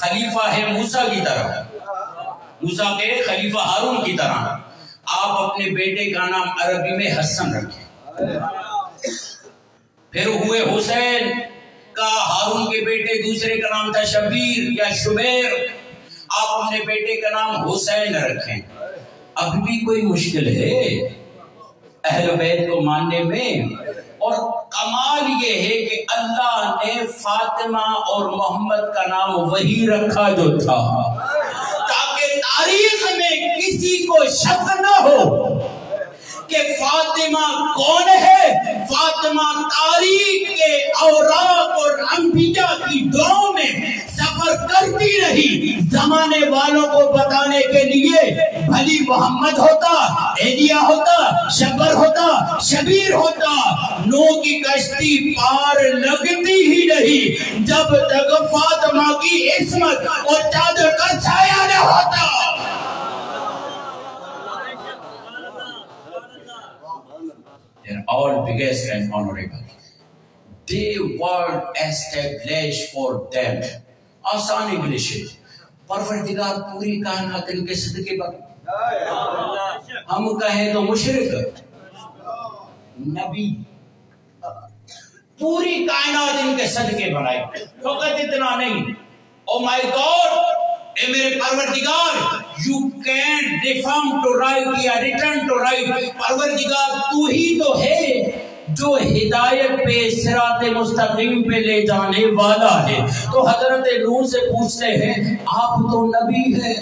خلیفہ ہے موسیٰ کی طرح، موسیٰ کے خلیفہ ہارون کی طرح، آپ اپنے بیٹے کا نام عربی میں حسن رکھیں۔ پھر ہوئے حسین کا، ہارون کے بیٹے دوسرے کا نام تھا شبیر یا شبیر، آپ اپنے بیٹے کا نام حسین رکھیں۔ اب بھی کوئی مشکل ہے اہل بیت کو ماننے میں؟ اور کمال یہ ہے کہ اللہ نے فاطمہ اور محمد کا نام وہی رکھا جو تھا تاکہ تاریخ میں کسی کو شک نہ ہو کہ فاطمہ کون ہے۔ فاطمہ تاریخ کے اوراق اور انبیاء کی دعاؤں میں سفر کرتی رہی، زمانے والوں کو بتانے کے لیے بھلی محمد ہوتا، ایلیا ہوتا، شبر ہوتا، شبیر ہوتا، نوح کی کشتی پار لگتی ہی نہیں جب تک فاطمہ کی عصمت اور چادر کا سایہ نہ ہوتا۔ They are all biggest and honorable. They were established for them. آسان انگلش ہے، پروردگار پوری کائنات ان کے صدقے پر، ہم کہیں تو مشرک، نبی، پوری کائنات ان کے صدقے بنائے، فقط اتنا نہیں۔ او مائی گاڈ، اے میرے پروردگار، you can't reform to right یا return to right، پروردگار تو ہی تو ہے جو ہدایت پہ صراط مستقیم پہ لے جانے والا ہے۔ تو حضرت نوح سے پوچھتے ہیں آپ تو نبی ہیں،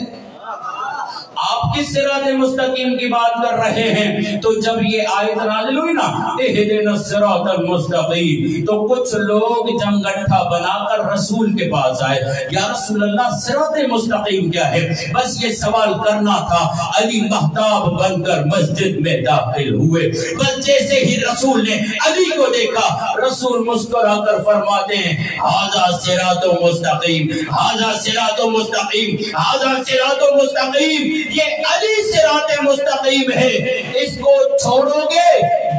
آپ کس صراط مستقیم کی بات کر رہے ہیں؟ تو جب یہ آیت نازل ہوئی نا اہدنا الصراط المستقیم، تو کچھ لوگ جمگٹھا بنا کر رسول کے پاس آئے، یا رسول اللہ صراط مستقیم کیا ہے؟ بس یہ سوال کرنا تھا۔ علی مہتاب بن کر مسجد میں داخل ہوئے، بس جیسے ہی رسول نے علی کو دیکھا، رسول مسکرا کر فرماتے ہیں ھذا صراط مستقیم، ھذا صراط مستقیم، ھذا صراط مستقیم، یہ علی صراط مستقیم ہے، اس کو چھوڑو گے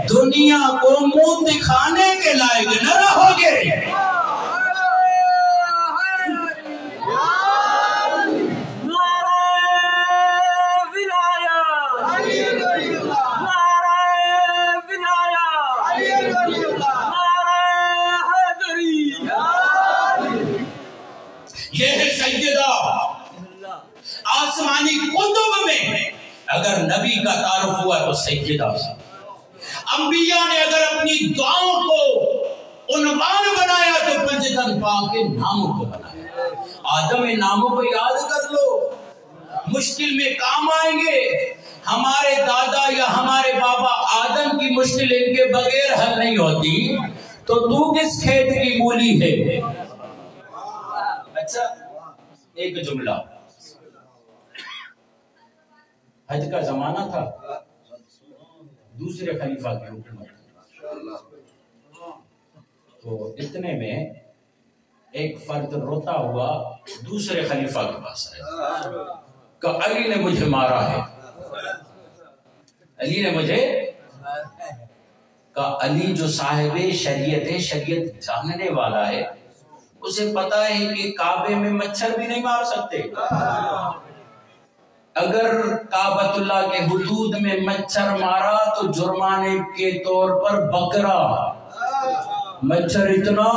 دنیا کو منہ دکھانے کے لائق نہ رہو گے۔ یہ ہے سیدہ آسمانی کتب میں اگر نبی کا تعارف ہوا تو سیدہ سے، انبیاء نے اگر اپنی دعاؤں کو عنوان بنایا تو پنجتن پاک کے ناموں کو بنایا۔ آدم ناموں کو یاد کر لو، مشکل میں کام آئیں گے۔ ہمارے دادا یا ہمارے بابا آدم کی مشکل ان کے بغیر حل نہیں ہوتی، تو کس کھیت کی مولی ہے؟ اچھا ایک جملہ، حج کا زمانہ تھا، دوسرے خلیفہ کی حکومت، تو اتنے میں ایک فرد روتا ہوا دوسرے خلیفہ کے پاس آیا کہ علی نے مجھے مارا ہے، علی نے مجھے کہ علی جو صاحب شریعت ہے، شریعت جاننے والا ہے، اسے پتا ہے کہ کعبے میں مچھر بھی نہیں مار سکتے، اگر کعبۃ اللہ کے حدود میں مچھر مارا تو جرمانے کے طور پر بکرا، مچھر اتنا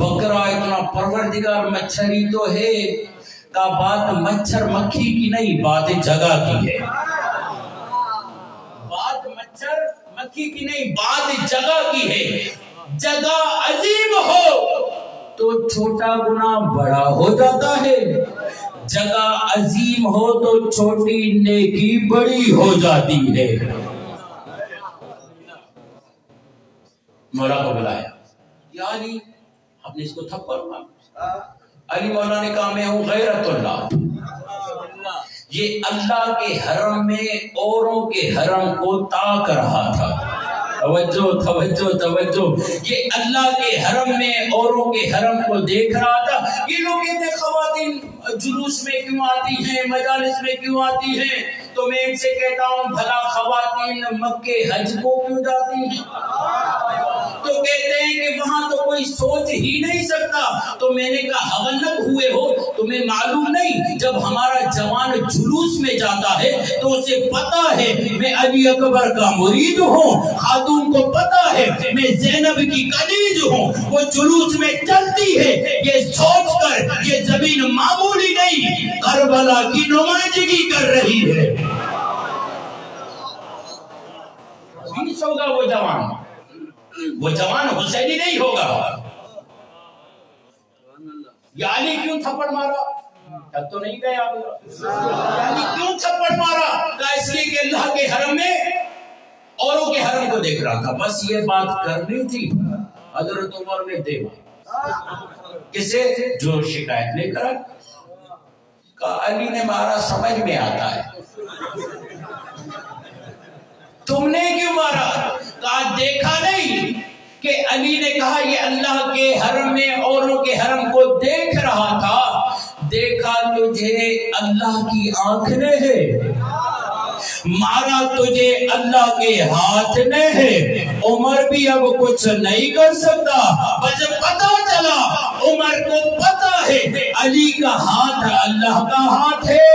بکرا اتنا پروردگار مچھری تو ہے کا بات مچھر مکھی کی نہیں، بات جگہ کی ہے، بات مچھر مکھی کی نہیں، بات جگہ کی ہے۔ جگہ عظیم ہو تو چھوٹا گناہ بڑا ہو جاتا ہے، جگہ عظیم ہو تو چھوٹی نیکی بڑی ہو جاتی ہے۔ مولا کو بلایا، یا علی، آپ نے اس کو تھپڑ مارا۔ علی مولا نے کہا میں ہوں غیرت اللہ، یہ اللہ کے حرم میں اوروں کے حرم کو تاک رہا تھا، توجہ توجہ توجہ، یہ اللہ کے حرم میں اوروں کے حرم کو دیکھ رہا تھا۔ یہ لوگ کہتے ہیں خواتین جلوس میں کیوں آتی ہیں، مجالس میں کیوں آتی ہیں، تو میں ان سے کہتا ہوں بھلا خواتین مکے حج کو کیوں جاتی ہیں؟ تو کہتے ہیں کہ وہاں تو کوئی سوچ ہی نہیں سکتا۔ تو میں نے کہا حولک ہوئے ہو، تمہیں معلوم نہیں جب ہمارا جوان جلوس میں جاتا ہے تو اسے پتا ہے میں علی اکبر کا مرید ہوں، خاتون کو پتا ہے میں زینب کی کنیز ہوں، وہ جلوس میں چلتی ہے یہ سوچ کر یہ زمین معمولی نہیں کربلا کی نمائندگی کر رہی ہے۔ حدیث ہوگا وہ جوان حسینی نہیں ہوگا۔ یا علی کیوں تھپڑ مارا؟ تب تو نہیں گئے آپ، علی کیوں تھپڑ مارا؟ کہا اس لیے کہ اللہ کے حرم میں اوروں کے حرم کو دیکھ رہا تھا، بس یہ بات کرنی تھی۔ حضرت عمر نے دیکھا کسے؟ جو شکایت لے کر کہا علی نے مارا، سمجھ میں آتا ہے، تم نے کیوں مارا؟ کہا دیکھا نہیں کہ علی نے کہا یہ اللہ کے حرم میں اوروں کے حرم کو دیکھ رہا تھا، دیکھا تجھے اللہ کی آنکھ نے ہے، مارا تجھے اللہ کے ہاتھ نے ہے۔ عمر بھی اب کچھ نہیں کر سکتا، بس پتا چلا عمر کو پتا ہے علی کا ہاتھ اللہ کا ہاتھ ہے،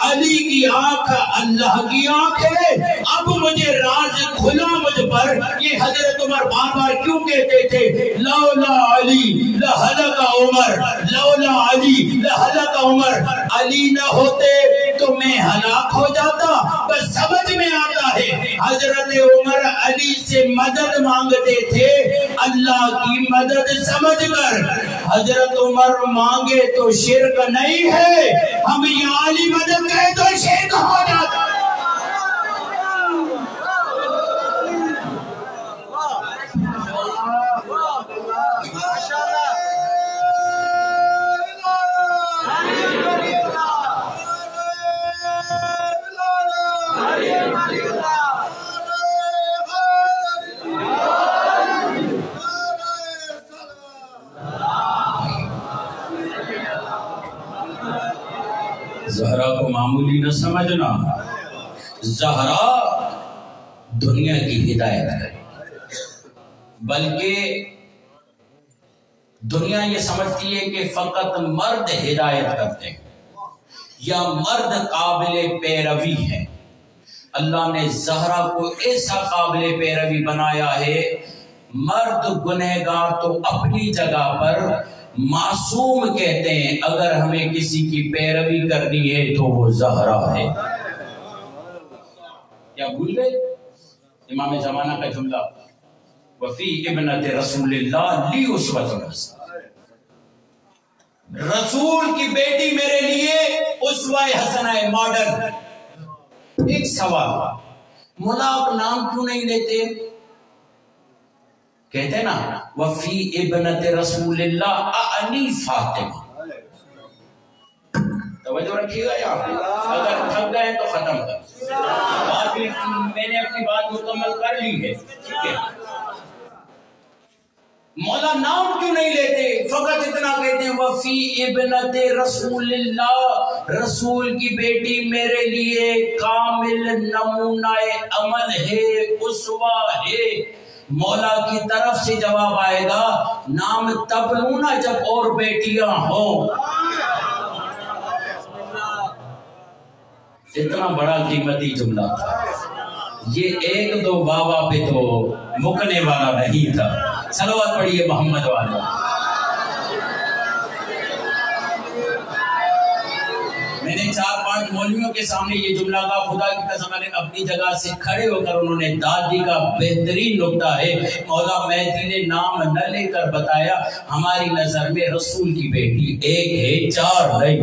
علی کی آنکھ اللہ کی آنکھ ہے۔ اب مجھے راز کھلا مجھ پر، یہ حضرت عمر بار بار کیوں کہتے تھے لولا علی لہلک عمر، لولا علی لہلک عمر، علی نہ ہوتے تو میں ہلاک ہو جاتا۔ بس سمجھ میں آتا ہے علی سے مدد مانگتے تھے اللہ کی مدد سمجھ کر. حضرت عمر مانگے تو شرک نہیں ہے, ہم یا علی مدد کہے تو شرک ہو جاتا. زہرا کو معمولی نہ سمجھنا, زہرا دنیا کی ہدایت کرے, بلکہ دنیا یہ سمجھتی ہے کہ فقط مرد ہدایت کرتے ہیں یا مرد قابل پیروی ہے. اللہ نے زہرا کو ایسا قابل پیروی بنایا ہے. مرد گنہگار تو اپنی جگہ پر معصوم کہتے ہیں, اگر ہمیں کسی کی پیروی کرنی ہے تو وہ زہرا ہے. کیا بھول گئے امام زمانہ کا جملہ, وفی ابنت رسول اللہ لی اسوۃ حسنہ, رسول کی بیٹی میرے لیے اسوہ حسنہ ہے, ماڈل. ایک سوال, مولا آپ نام کیوں نہیں لیتے؟ کہتے نا وفی ابنت رسول اللہ اعنی فاطمہ. توجہ رکھیے گا یہاں پہ, اگر تھک گئے تو ختم کر, میں نے اپنی بات مکمل کر لی ہے. ٹھیک ہے, مولا نام کیوں نہیں لیتے, فقط اتنا کہتے ہیں وفی ابنت رسول اللہ, رسول کی بیٹی میرے لیے کامل نمونہ عمل ہے, اسوہ ہے. مولا کی طرف سے جواب آئے گا نام تب لوں نا جب اور بیٹیاں ہوں. اتنا بڑا قیمتی جملہ تھا یہ, ایک دو بابا پہ تو مکنے والا نہیں تھا. صلوات پڑھیے محمد والا. میں نے 4-5 مولویوں کے سامنے یہ جملہ کہا, خدا کی قسم نے اپنی جگہ سے کھڑے ہو کر انہوں نے دادی کا بہترین نکتہ ہے مولا مہدی نے نام نہ لے کر بتایا ہماری نظر میں رسول کی بیٹی ایک ہے, 4 نہیں.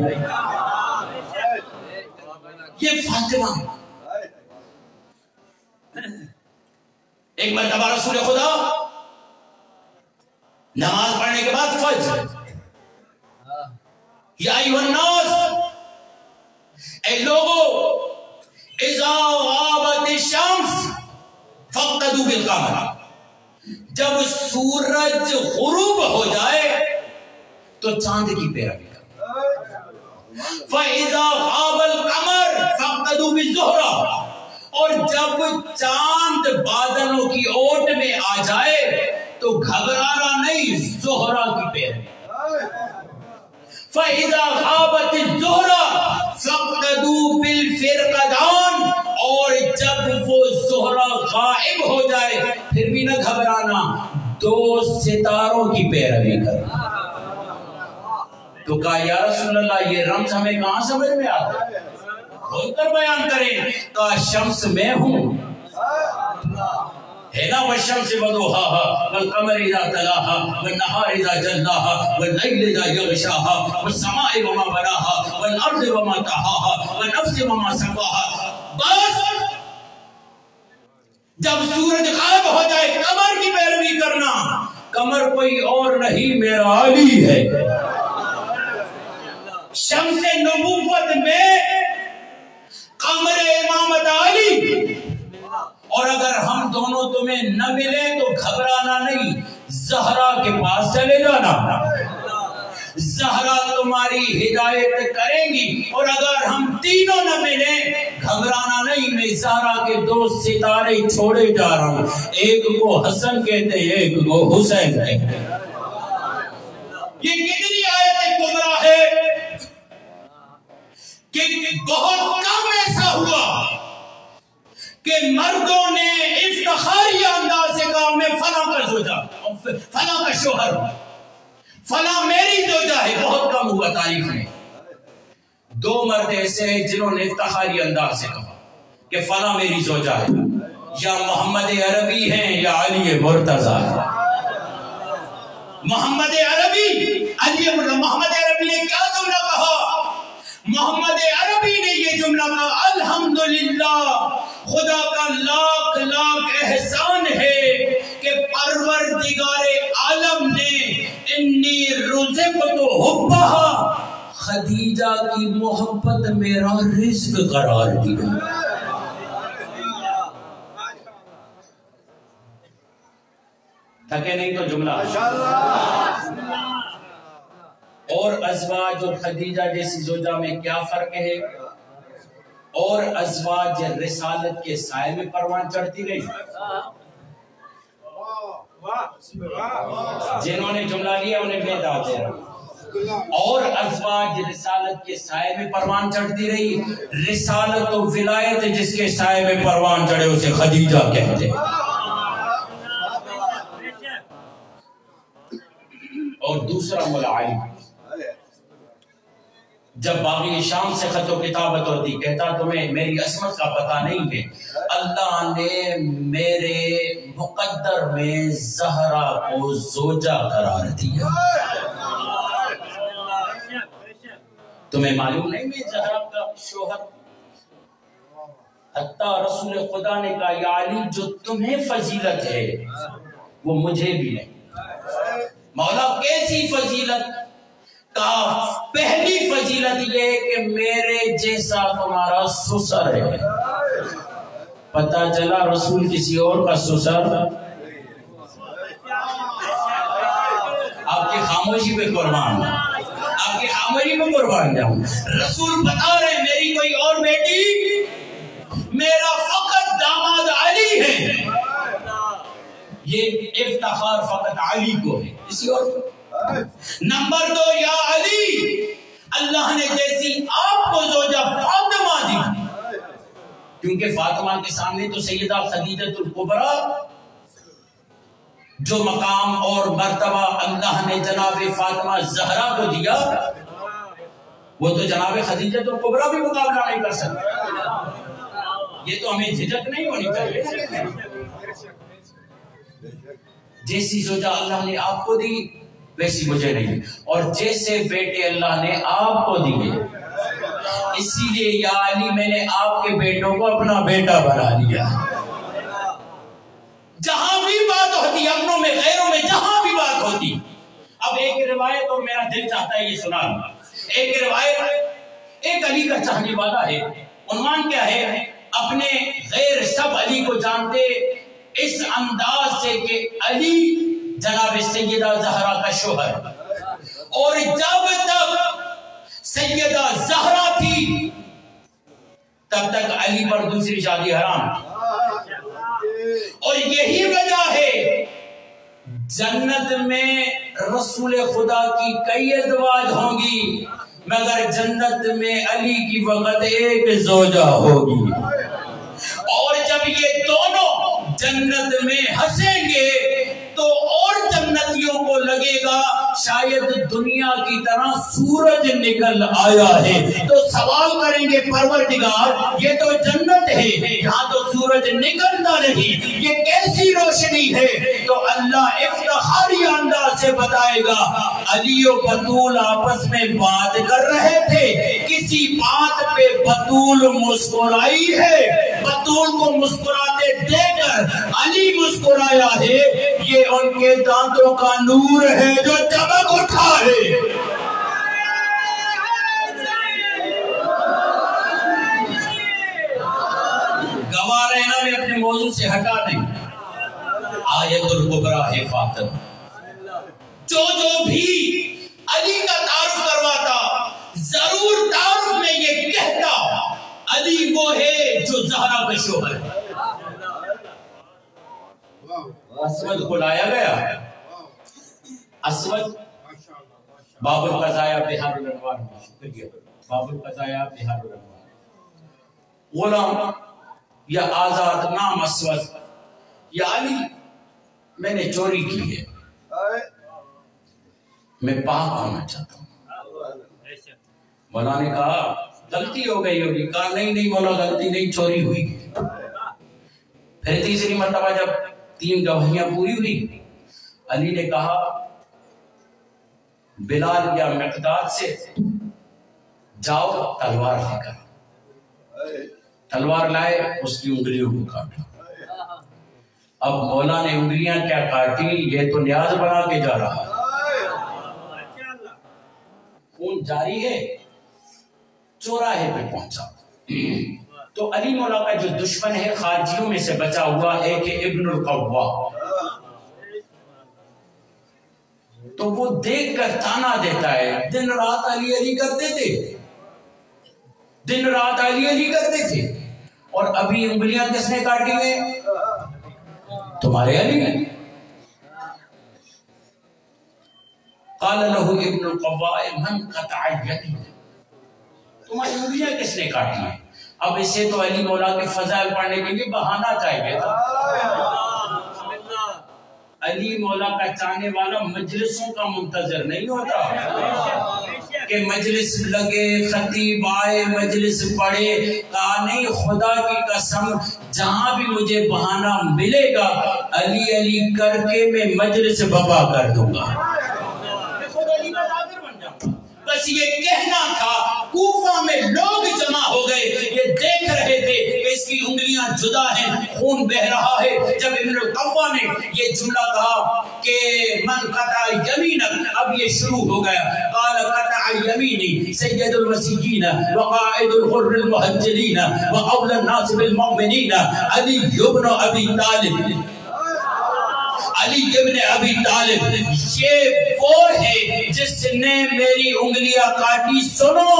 یہ فاطمہ ایک مرتبہ رسول خدا نماز پڑھنے کے بعد فجر, یا ایھا الناس, اے لوگو, اذا غابت الشمس فاقتدوا بالقمر, جب سورج غروب ہو جائے تو چاند کی پیروی کرو. فاذا غاب القمر فاقتدوا بالزہرہ, اور جب چاند بادلوں کی اوٹ میں آ جائے تو گھبرانا نہیں, زہرا کی پیروی. فَإِذَا غَابَتِ الزُّهْرَةُ فَاقْتَدُوا بِالْفِرْقَدَانِ, اور جب وہ زہرا غائب ہو جائے پھر بھی نہ گھبرانا, 2 ستاروں کی پیروی کرنا. تو کہا یا رسول اللہ یہ رمز ہمیں کہاں سمجھ میں آتا ہے, کھول کر بیان کریں. کہا شمس میں ہوں ہے نا, والشمس وضحاها والقمر اذا تلاها والنهار اذا جلاها والليل اذا يغشاها والسماء وما بناها والارض وما طحاها والنفس وما سواها. بس جب سورج غائب ہو جائے قمر کی پیروی کرنا, قمر کوئی اور نہیں میرا علی ہے. شمس نبوت میں قمر امامت علی, اور اگر ہم دونوں تمہیں نہ ملے تو گھبرانا نہیں, زہرا کے پاس چلے جانا, زہرا تمہاری ہدایت کریں گی. اور اگر ہم تینوں نہ ملیں گھبرانا نہیں, میں زہرا کے 2 ستارے چھوڑے جا رہا ہوں, ایک کو حسن کہتے ہیں ایک کو حسین کہتے ہیں. یہ کتنی آیت کبریٰ ہے کہ بہت کم ایسا ہوا کہ مردوں نے افتخاری انداز سے کہا میں فلاں کا زوجہ, فلاں کا شوہر, فلاں میری زوجہ ہے. بہت کم ہوا تاریخ میں. 2 مرد ایسے ہیں جنہوں نے افتخاری انداز سے کہا کہ فلاں میری زوجہ ہے. یا محمد عربی ہیں یا علی مرتضیٰ ہیں. محمد عربی نے کیا جملہ کہا؟ محمد عربی نے یہ جملہ کہا الحمدللہ خدا کا لاکھ لاکھ احسان ہے کہ پروردگار عالم نے انی رزقت حبھا خدیجہ کی محبت میرا رزق قرار دیا. تھکے نہیں تو جملہ. اور ازواج اور خدیجہ جیسی زوجہ میں کیا فرق ہے؟ اور ازواج رسالت کے سائے میں پروان چڑھتی رہی. جنہوں نے جملہ لیا انہیں بے داد دے رہا. اور ازواج رسالت کے سائے میں پروان چڑھتی رہی. رسالت و ولایت جس کے سائے میں پروان چڑھے اسے خدیجہ کہتے ہیں. اور دوسرا ملعب جب باغی شام سے خط و کتابت ہوتی کہتا تمہیں میری عصمت کا پتہ نہیں ہے. اللہ نے میرے مقدر میں زہرا کو زوجہ قرار دیا. تمہیں معلوم نہیں میں زہرا کا شوہر. حتیٰ رسول خدا نے کہا یا علی جو تمہیں فضیلت ہے وہ مجھے بھی نہیں. مولا کیسی فضیلت؟ کہا پہلی فضیلت یہ کہ میرے جیسا تمہارا سسر ہے. پتہ چلا رسول کسی اور کا سسر. آپ کی خاموشی پہ قربان آپ کی خاموشی پہ قربان جاؤں. رسول بتا رہے میری کوئی اور بیٹی میرا فقط داماد علی ہے. یہ افتخار فقط علی کو ہے کسی اور کو. نمبر 2 یا علی اللہ نے جیسی آپ کو زوجہ فاطمہ دی کیونکہ فاطمہ کے سامنے تو سیدہ خدیجۃ الکبریٰ جو مقام اور مرتبہ اللہ نے جناب فاطمہ زہرا کو دیا وہ تو جناب خدیجۃ الکبریٰ بھی مقابلہ نہیں کر سکتے. یہ تو ہمیں جھجک نہیں ہونی چاہیے. جیسی زوجہ اللہ نے آپ کو دی ویسی مجھے نہیں. اور جیسے بیٹے اللہ نے آپ کو دیے اسی لیے یا علی میں نے آپ کے بیٹوں کو اپنا بیٹا بنا لیا. جہاں بھی بات ہوتی اپنوں میں غیروں میں جہاں بھی بات ہوتی. اب ایک روایت اور میرا دل چاہتا ہے یہ سنا. ایک روایت ایک علی کا چاہنے والا ہے. عنوان کیا ہے؟ اپنے غیر سب علی کو جانتے اس انداز سے کہ علی جناب سیدہ زہرا کا شوہر. اور جب تک سیدہ زہرا تھی تب تک علی پر دوسری شادی حرام. اور یہی وجہ ہے جنت میں رسول خدا کی کئی ازواج ہوں گی مگر جنت میں علی کی فقط ایک زوجہ ہوگی. اور جب یہ دونوں جنت میں ہنسیں گے تو اور جنتیوں کو لگے گا شاید دنیا کی طرح سورج نکل آیا ہے تو سوال کریں گے پروردگار یہ تو جنت ہے یہاں تو سورج نکلتا نہیں یہ کیسی روشنی ہے. تو اللہ افتخاری انداز سے بتائے گا علی و بطول آپس میں بات کر رہے تھے کسی بات پہ بطول مسکرائی ہے. بطول کو مسکراتے دیکھ کر علی مسکرایا ہے. یہ ان کے دانتوں کا نور ہے جو چمک اٹھا ہے. گواہ رہنا میں اپنے موضوع سے ہٹا نہیں. آیت الکبریٰ ہے فاطمہ. جو بھی علی کا تعارف کرواتا ضرور تعارف میں یہ کہتا علی وہ ہے جو زہرا کا شوہر ہے. اسود کو لایا گیا. اسود باب القضایا بہار الانوار. شکریہ. باب القضایا بہار الانوار. غلام یا آزاد نام اسود. یا علی میں نے چوری کی ہے میں پاک ہونا چاہتا ہوں. مولا نے کہا غلطی ہو گئی ہوگی. کہا نہیں مولا غلطی نہیں چوری ہوئی. پھر تیسری مرتبہ جب 3 گواہیاں پوری ہوئی، علی نے کہا بلال یا مقداد سے جاؤ تلوار لے کر، تلوار لائے، اس کی انگلیوں کو کاٹا۔ اب مولا نے انگلیاں کیا کاٹی، یہ تو نیاز بنا کے جا رہا، خون جاری ہے، چوراہے پہ پہنچا تو علی مولا کا جو دشمن ہے خارجیوں میں سے بچا ہوا ایک ابن القوا، تو وہ دیکھ کر تانا دیتا ہے، دن رات علی علی کرتے تھے، دن رات علی علی کرتے تھے، اور ابھی انگلیاں کس نے کاٹی ہیں؟ تمہارے علی نے۔ قال له ابن القوا من قطع یدی، تمہاری انگلیاں کس نے کاٹی ہیں؟ اب اسے تو علی مولا کے فضائل پڑھنے کے لیے بہانہ چاہیے تھا۔ علی مولا کا چاہنے والا مجلسوں کا منتظر نہیں ہوتا کہ مجلس لگے، خطیب آئے، مجلس پڑھے، کہا نہیں خدا کی قسم جہاں بھی مجھے بہانہ ملے گا علی علی کر کے میں مجلس بپا کر دوں گا، خود علی کا حاضر بن جاؤں گا۔ بس یہ کہنا تھا، کوفہ میں لوگ جمع ہو گئے، یہ دیکھ رہے تھے کہ اس کی انگلیاں جدا ہیں، خون بہ رہا ہے۔ جب ابن القوا نے یہ جملہ کہا کہ من قطع یمینک، اب یہ شروع ہو گیا، قال قطع یمینی سید المسیحین وقائد الغر المحجلین واولی الناس بالمؤمنین علی ابن ابی طالب، علی ابن ابی طالب، یہ وہ ہے جس نے میری انگلیاں کاٹی۔ سنو،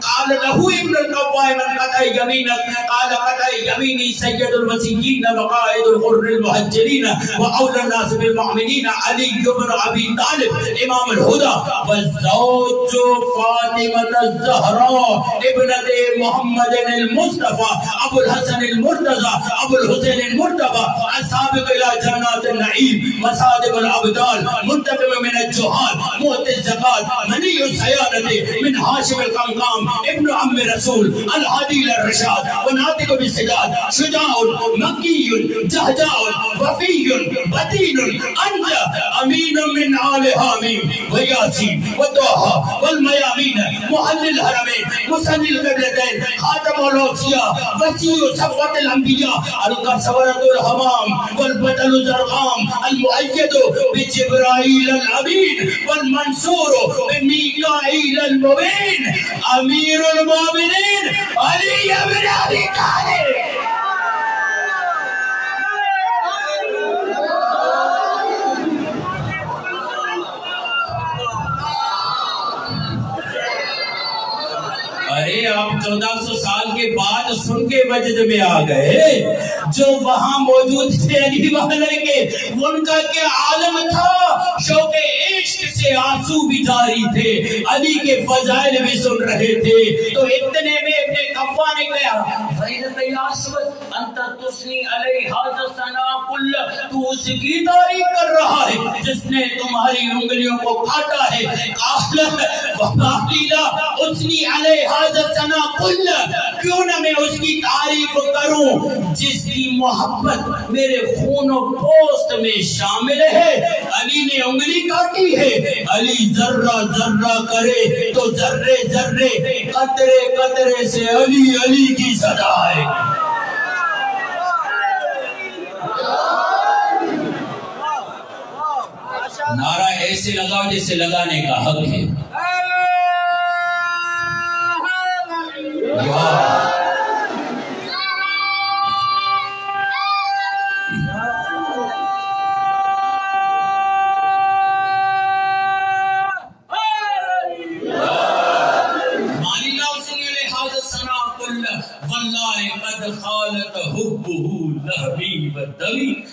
قال له ابن القوا من قطع یمینک قال قطع یمینی سید المسیحین وقائد الغر المحجلین واولی الناس بالمؤمنین علی ابن ابی طالب امام الہدی والزوج فاطمہ الزہراء ابنت محمد المصطفى ابو الحسن المرتضی ابو الحسین المرتبہ السابق الى جنات النعیم مصادب الابدال منتقم من الجہال موت الزکاة منی السیادت من حاشم القمقام ابن عم رسول الحادی للرشاد وناطق بالسجاد شجاع مکی جہجاء وفی بطین انجا امین من آل حامیم ویاسین وطوحا والمیامین محل الحرمین مسلی القبلتین خاتم الاوصیاء وسیع صفوت الانبیاء القصورت الحمام والبطل الزرغام المؤید بجبرائیل الامین والمنصور بمیکائیل المبین امیر المومنین علی ابن ابی طالب۔ ارے آپ 1400 سال کے بعد سن کے وجد میں آ گئے، جو وہاں موجود تھے علی والے کے، ان کا کیا عالم تھا، شوق عشق سے آنسو بھی جاری تھے، علی کے فضائل بھی سن رہے تھے۔ تو اتنے میں ابن قوا نے کہا فَإِذَا يَعْصُبُ أَنْتَ تُثْنِي عَلَيْهِ هَذَا الثَّنَاءَ كُلَّهُ، تو اس کی تعریف کر رہا ہے جس نے تمہاری انگلیوں کو کاٹا ہے۔ قَالَ وَمَا اثنی علیہ هذا الثناء كله، کیوں نہ میں اس کی تعریف کروں جس کی محبت میرے خون و پوست میں شامل ہے۔ علی نے انگلی کاٹی ہے، علی ذرہ ذرہ کرے تو ذرے ذرے قطرے قطرے سے علی علی کی صدا ہے۔ نعرہ ایسے لگاؤ جیسے لگانے کا حق ہے۔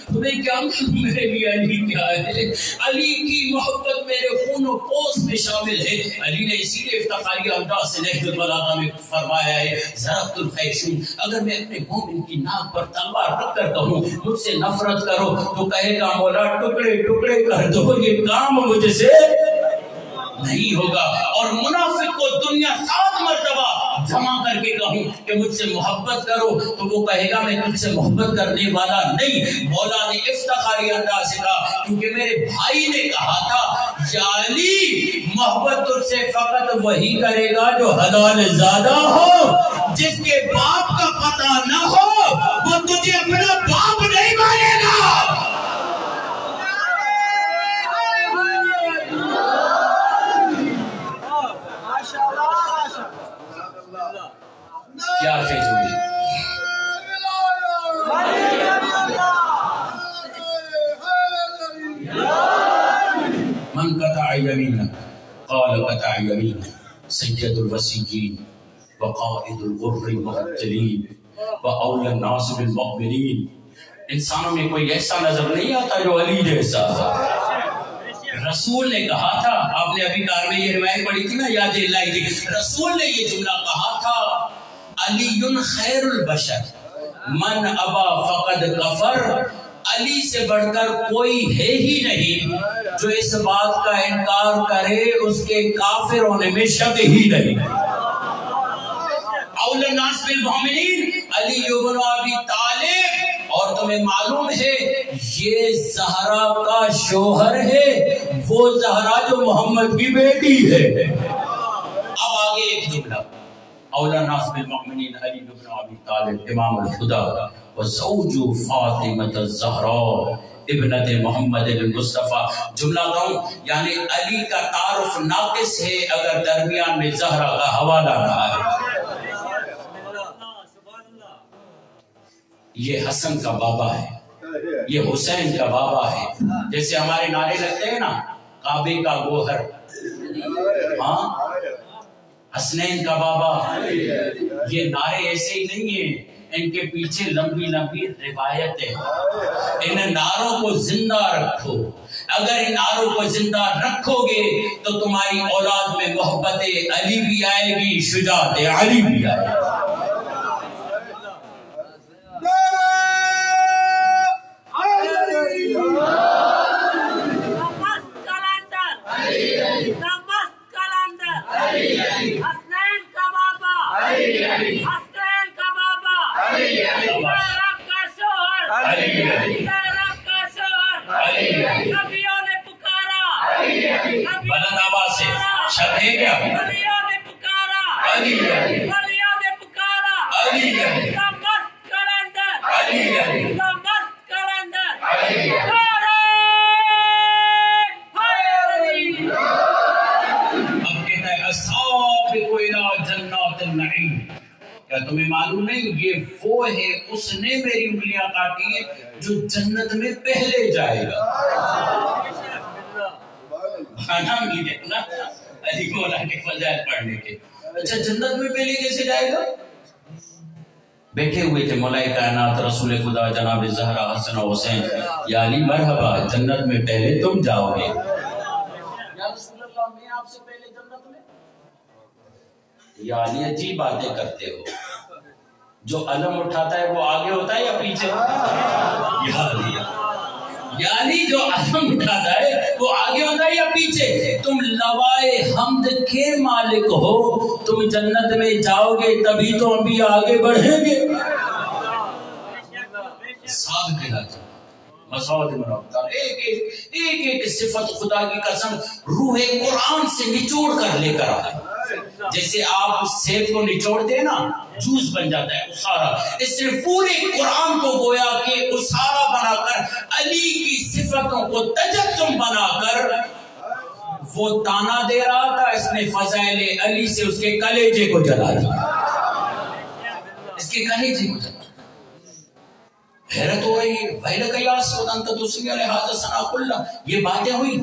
تمہیں کیا معلوم میرے لیے علی کیا ہے؟ علی کی محبت میرے خون و پوست میں شامل ہے۔ علی نے اسی لیے افتخاری انداز سے نہج البلاغہ میں فرمایا ہے ضربت الخیشوم، اگر میں اپنے مومن کی ناک پر تلوار رکھ کر کہوں مجھ سے نفرت کرو تو کہے گا مولا ٹکڑے ٹکڑے کر دو، یہ کام مجھ سے نہیں ہوگا۔ اور منافق کو دنیا 7 مرتبہ جمع کر کے کہوں کہ مجھ سے محبت کرو تو وہ کہے گا میں تجھ سے محبت کرنے والا نہیں. مولا نے افتخاری انداز سے کہا کیونکہ میرے بھائی نے کہا تھا یا علی محبت تجھ سے فقط وہی کرے گا جو حلال زادہ ہو. جس کے باپ کا پتہ نہ ہو وہ تجھے اپنا باپ نہیں مانے گا. کیا تھے جملے؟ من قطع یمینا قال قطع یمینا سید الوسیین وقائد الغر المبتلین واولی الناس بالمؤمنین. انسانوں میں کوئی ایسا نظر نہیں آتا جو علی جیسا. رسول نے کہا تھا, آپ نے ابھی کار میں یہ روایت پڑھی تھی نا, یاد دلائی تھی, رسول نے یہ جملہ کہا تھا علی خیر البشر من ابا فقد کفر. علی سے بڑھ کر کوئی ہے ہی نہیں جو اس بات کا انکار کرے اس کے کافر ہونے میں شک ہی نہیں. اول الناس بالمؤمنین علی بن ابی طالب. اور تمہیں معلوم ہے یہ زہرا کا شوہر ہے, وہ زہرا جو محمد کی بیٹی ہے. اب آگے ایک جملہ اولا الناس بالمؤمنین علی بن ابی طالب امام الہدی وزوج فاطمہ الزہرا ابنت محمد المصطفیٰ. جملہ کہوں یعنی علی کا تعارف ناقص ہے اگر درمیان میں زہرا کا حوالہ نہ آئے. یہ حسن کا بابا ہے, یہ حسین کا بابا ہے. جیسے ہمارے نعرے لگتے ہیں نا, کعبے کا گوہر, ہاں حسنین کا بابا. یہ نعرے ایسے ہی نہیں ہیں, ان کے پیچھے لمبی لمبی روایت ہے. ان نعروں کو زندہ رکھو. اگر ان نعروں کو زندہ رکھو گے تو تمہاری اولاد میں محبت علی بھی آئے گی, شجاعت علی بھی آئے گی. بلند آواز سے شک ہے کیا؟ کیا تمہیں معلوم نہیں یہ وہ ہے اس نے میری انگلیاں کاٹی ہیں جو جنت میں پہلے جائے گا. کھانا مل گیا نا علی مولا کے فضائل پڑھنے کے. اچھا جنت میں پہلے کیسے جائے گا؟ بیٹھے ہوئے تھے مولائے کائنات رسول خدا جناب زہرا حسن و حسین, یا علی مرحبا جنت میں پہلے تم جاؤ گے. یا رسول اللہ میں آپ سے پہلے جنت میں. یا علی عجیب باتیں کرتے ہو, جو علم اٹھاتا ہے وہ آگے ہوتا ہے یا پیچھے؟ یعنی جو علم اٹھاتا ہے وہ آگے ہوتا ہے یا پیچھے؟ تم لوائے حمد کے مالک ہو, تم جنت میں جاؤ گے تبھی تو ہم بھی آگے بڑھیں گے. ساتھ کے لاتھ مسعود بن عبداللہ ایک ایک صفت خدا کی قسم روح قرآن سے نچوڑ کر لے کر آئے. جیسے آپ سیب کو نچوڑتے ہیں نا جوس بن جاتا ہے اسارہ, اس نے پورے قرآن کو گویا کہ اسارہ بنا کر علی کی صفتوں کو تجسم بنا کر وہ تانا دے رہا تھا. اس نے فضائل علی سے اس کے کلیجے کو جلا دیا, اس کے کلیجے کو جلا. حیرت ہو رہی ہے وَإِلَكَ يَا أَسْوَدْ أَنْتَ تُسْمِعُ لِهَذَا الثَّنَاءَ كُلَّهُ. یہ باتیں ہوئی,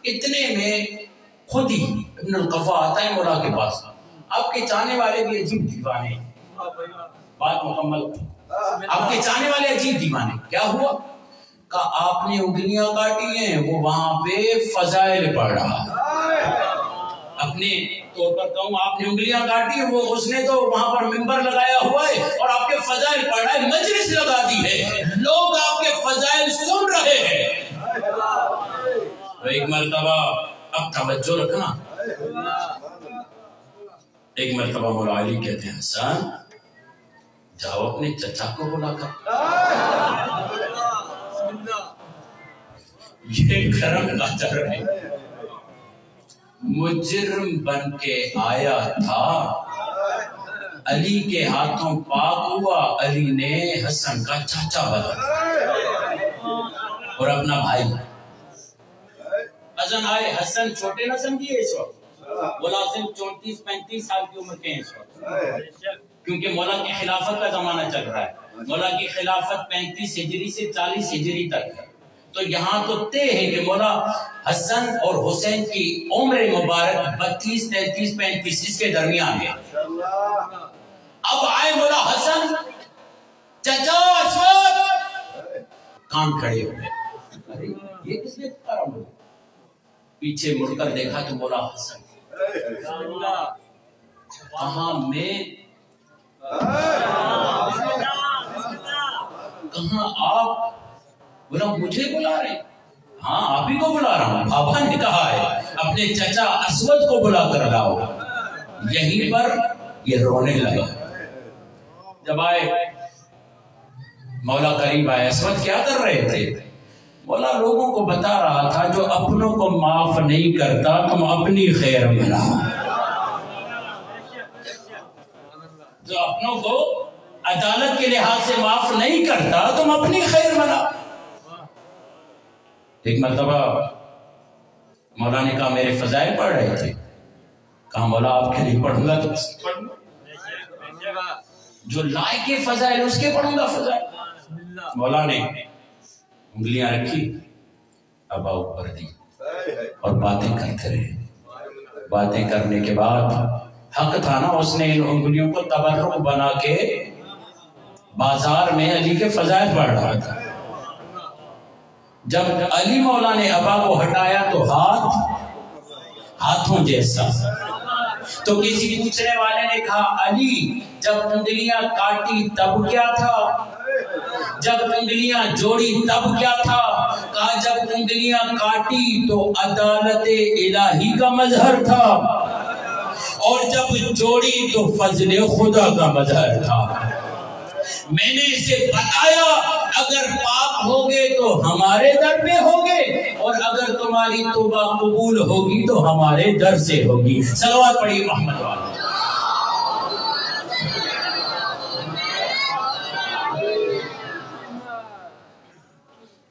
اتنے میں خود ہی ابن القفا آتا ہے مولا کے پاس. آپ کے چاہنے والے بھی عجیب دیوانے ہیں. بات مکمل, آپ کے چاہنے والے عجیب دیوانے. کیا ہوا؟ کہا آپ نے انگلیاں کاٹی ہیں, وہ وہاں پہ فضائل پڑھ رہا ہے. اپنے طور پر کہوں آپ نے انگلیاں کاٹی ہیں, وہ اس نے تو وہاں پر منبر لگایا ہوا ہے اور آپ کے فضائل پڑھ رہا ہے, مجلس لگا دی ہے, لوگ آپ کے فضائل سن رہے ہیں. تو ایک مرتبہ اب توجہ رکھنا, ایک مرتبہ مولا علی کہتے ہیں حسن جاؤ اپنے چچا کو بلا کر. یہ کرم کا در ہے. مجرم بن کے آیا تھا، علی کے ہاتھوں پاک ہوا، علی نے حسن کا چاچا بنا اور اپنا بھائی. حسن آئے، حسن چھوٹے نہ سمجھیے اس وقت، ملازم 34-35 سال کی عمر کے ہیں اس وقت، کیونکہ مولا کی خلافت کا زمانہ چل رہا ہے. مولا کی خلافت 35 ہجری سے 40 ہجری تک ہے. تو یہاں تو طے ہے کہ مولا حسن اور حسین کی عمر مبارک 32, 33, 35 اس کے درمیان ہے. اب آئے مولا حسن، چچا اسود، کان کھڑے ہو گئے. ارے یہ کس نے پکارا؟ مولا پیچھے مڑ کر دیکھا تو مولا حسن. کہاں میں، کہاں آپ؟ بولا مجھے بلا رہے؟ ہاں آپ ہی کو بلا رہا ہوں. بابا نے کہا ہے اپنے چچا اسود کو بلا کر لاؤ. یہیں پر یہ رونے لگا. جب آئے مولا قریب آئے، اسود کیا کر رہے تھے؟ مولا لوگوں کو بتا رہا تھا جو اپنوں کو معاف نہیں کرتا تم اپنی خیر بناؤ. جو اپنوں کو عدالت کے لحاظ سے معاف نہیں کرتا تم اپنی خیر بناؤ. ایک مرتبہ مولا نے کہا میرے فضائل پڑھ رہے تھے. کہا مولا آپ کے لیے پڑھوں گا تو جو لائق فضائل اس کے پڑھوں گا فضائل. مولا نے انگلیاں رکھی، ابا اوپر دی اور باتیں کرتے رہے. باتیں کرنے کے بعد حق تھا نا، اس نے ان انگلیوں کو تبرک بنا کے بازار میں علی کے فضائل پڑھ رہا تھا. جب علی مولا نے ابا کو ہٹایا تو ہاتھوں جیسا. تو کسی پوچھنے والے نے کہا علی جب انگلیاں کاٹی تب کیا تھا؟ جب انگلیاں جوڑی تب کیا تھا؟ کہا جب انگلیاں کاٹی تو عدالت الہی کا مظہر تھا، اور جب جوڑی تو فضل خدا کا مظہر تھا. میں نے اسے بتایا اگر پاک ہوگے تو ہمارے در پہ ہوگے، اور اگر تمہاری توبہ قبول ہوگی تو ہمارے در سے ہوگی. صلوات پڑھیے محمد والے.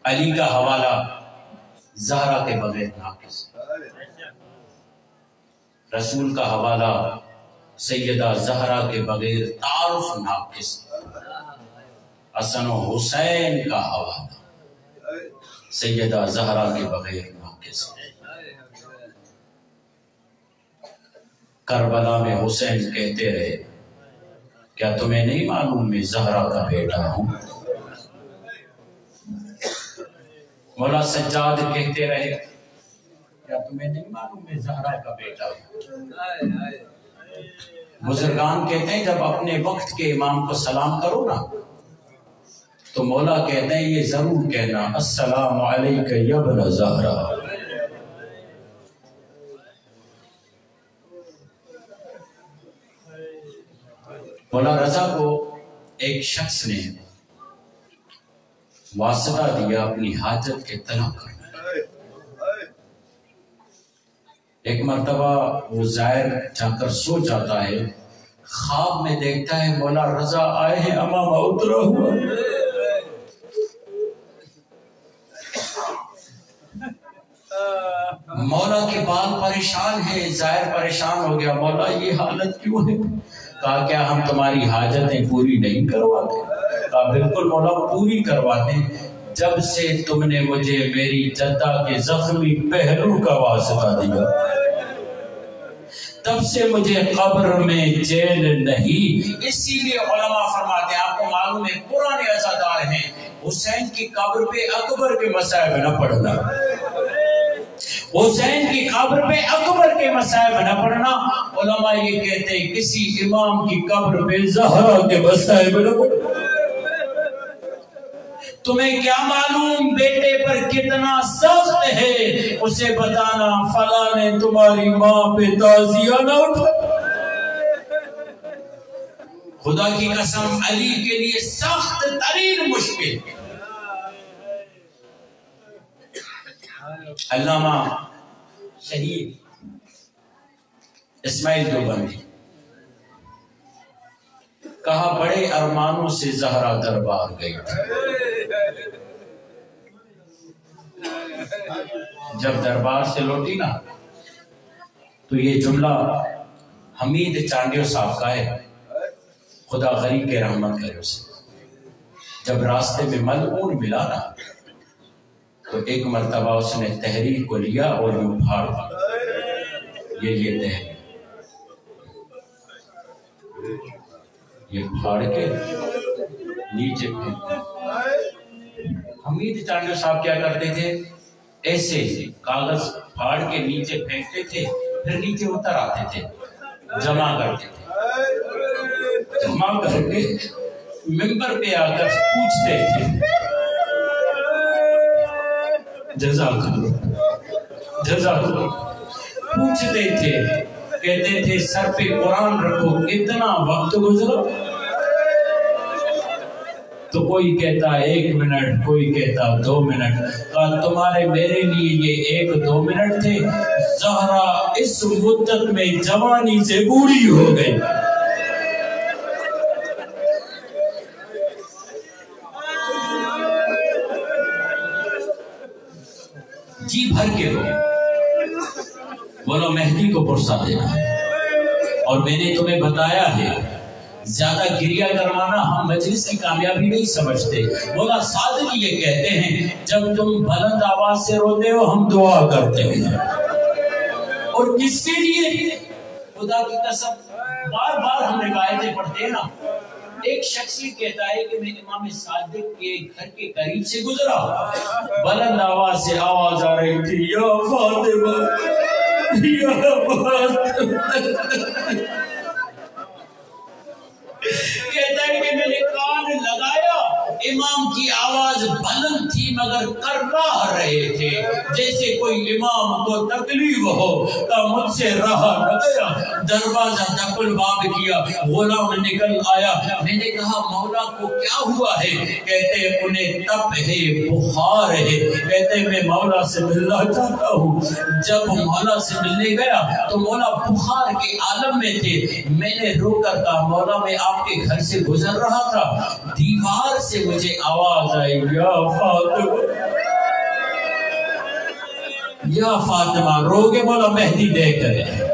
علی کا حوالہ زہرا کے بغیر ناقص، رسول کا حوالہ سیدہ زہرا کے بغیر تعارف ناقص، حسن و حسین کا حوالہ سیدہ زہرا کے بغیر ناقص. کربلا میں حسین کہتے رہے کیا تمہیں نہیں معلوم میں زہرا کا بیٹا ہوں؟ مولا سجاد کہتے رہے کیا تمہیں نہیں معلوم میں زہرا کا بیٹا ہوں؟ بزرگان کہتے ہیں جب اپنے وقت کے امام کو سلام کرو نا تو مولا کہتے ہیں یہ ضرور کہنا السلام علیک یا ابن زہرا. مولا رضا کو ایک شخص نے واسطہ دیا اپنی حاجت کے طلب کرنے. ایک مرتبہ وہ زائر جا کر سو جاتا ہے، خواب میں دیکھتا ہے مولا رضا آئے ہیں، امامہ اترا ہوا. مولا کے بال پریشان ہیں، زائر پریشان ہو گیا. مولا یہ حالت کیوں ہے؟ کہا کیا ہم تمہاری حاجتیں پوری نہیں کرواتے؟ کہا بالکل مولا پوری کرواتے. جب سے تم نے مجھے میری جدہ کے زخمی پہلو کا واسطہ دیا تب سے مجھے قبر میں چین نہیں. اسی لیے علماء فرماتے ہیں آپ کو معلوم ہے پرانے عزادار ہیں، حسین کی قبر پہ اکبر کے مصائب نہ پڑھنا، حسین کی قبر پہ اکبر کے مصائب نہ پڑھنا. علماء یہ کہتے ہیں کسی امام کی قبر پہ زہرا کے مصائب نہ پڑھنا. تمہیں کیا معلوم بیٹے پر کتنا سخت ہے، اسے بتانا فلاں نے تمہاری ماں پہ تعزیہ نہ اٹھا. خدا کی قسم علی کے لیے سخت ترین مشکل. علامہ شہید اسماعیل دیوبندی کہا بڑے ارمانوں سے زہرا دربار گئی تھی. جب دربار سے لوٹی نا تو یہ جملہ حمید چانڈیو صاحب کا ہے، خدا غریب کے رحمت کرے اسے. جب راستے میں ملعون ملا نا تو ایک مرتبہ اس نے تحریر کو لیا اور یوں پھاڑ دیا. یہ تحریر یہ پھاڑ کے نیچے پھینک. حمید چانڈیو صاحب کیا کرتے تھے؟ ایسے کاغذ پھاڑ کے نیچے پھینکتے تھے، پھر نیچے اتر آتے تھے، جمع کرتے تھے. جمع کر کے ممبر پہ آ کر پوچھتے تھے جزاک اللہ جزاک اللہ. پوچھتے تھے، کہتے تھے سر پہ قرآن رکھو، کتنا وقت گزرا؟ تو کوئی کہتا 1 منٹ، کوئی کہتا 2 منٹ. کہا تمہارے میرے لیے یہ 1-2 منٹ تھے، زہرا اس مدت میں جوانی سے بوڑھی ہو گئی. جی بھر کے ہو بولو مہدی کو پرسا دینا ہے. اور میں نے تمہیں بتایا ہے زیادہ گریہ کروانا ہم مجلس کی کامیابی نہیں سمجھتے. مولا صادق یہ کہتے ہیں جب تم بلند آواز سے روتے ہو ہم دعا کرتے ہیں. اور کس کے لیے؟ خدا کی قسم بار بار ہم روایتیں پڑھتے ہیں نا. ایک شخص یہ کہتا ہے کہ میں امام صادق کے گھر کے قریب سے گزرا، بلند آواز سے آواز آ رہی تھی یا فاطمہ یا فاطمہ. کہتا ہے کہ میں نے کان لگایا، امام کی آواز بلند تھی مگر کر رہے تھے جیسے کوئی امام کو تکلیف ہو. کہ مجھ سے رہا نہ گیا. دروازہ دق الباب کیا، غلام نکل آیا. میں نے کہا مولا کو کیا ہوا ہے؟ کہتے انہیں تپ ہے، بخار ہے. کہتے میں مولا سے ملنا چاہتا ہوں. جب مولا سے ملنے گیا تو مولا بخار کے عالم میں تھے. میں نے رو کر کہا مولا میں آپ کے گھر سے گزر رہا تھا، دیوار سے مجھے آواز آئی یا فاطمہ یا فاطمہ. رو کے مولا مہدی دیکھ رہے ہیں،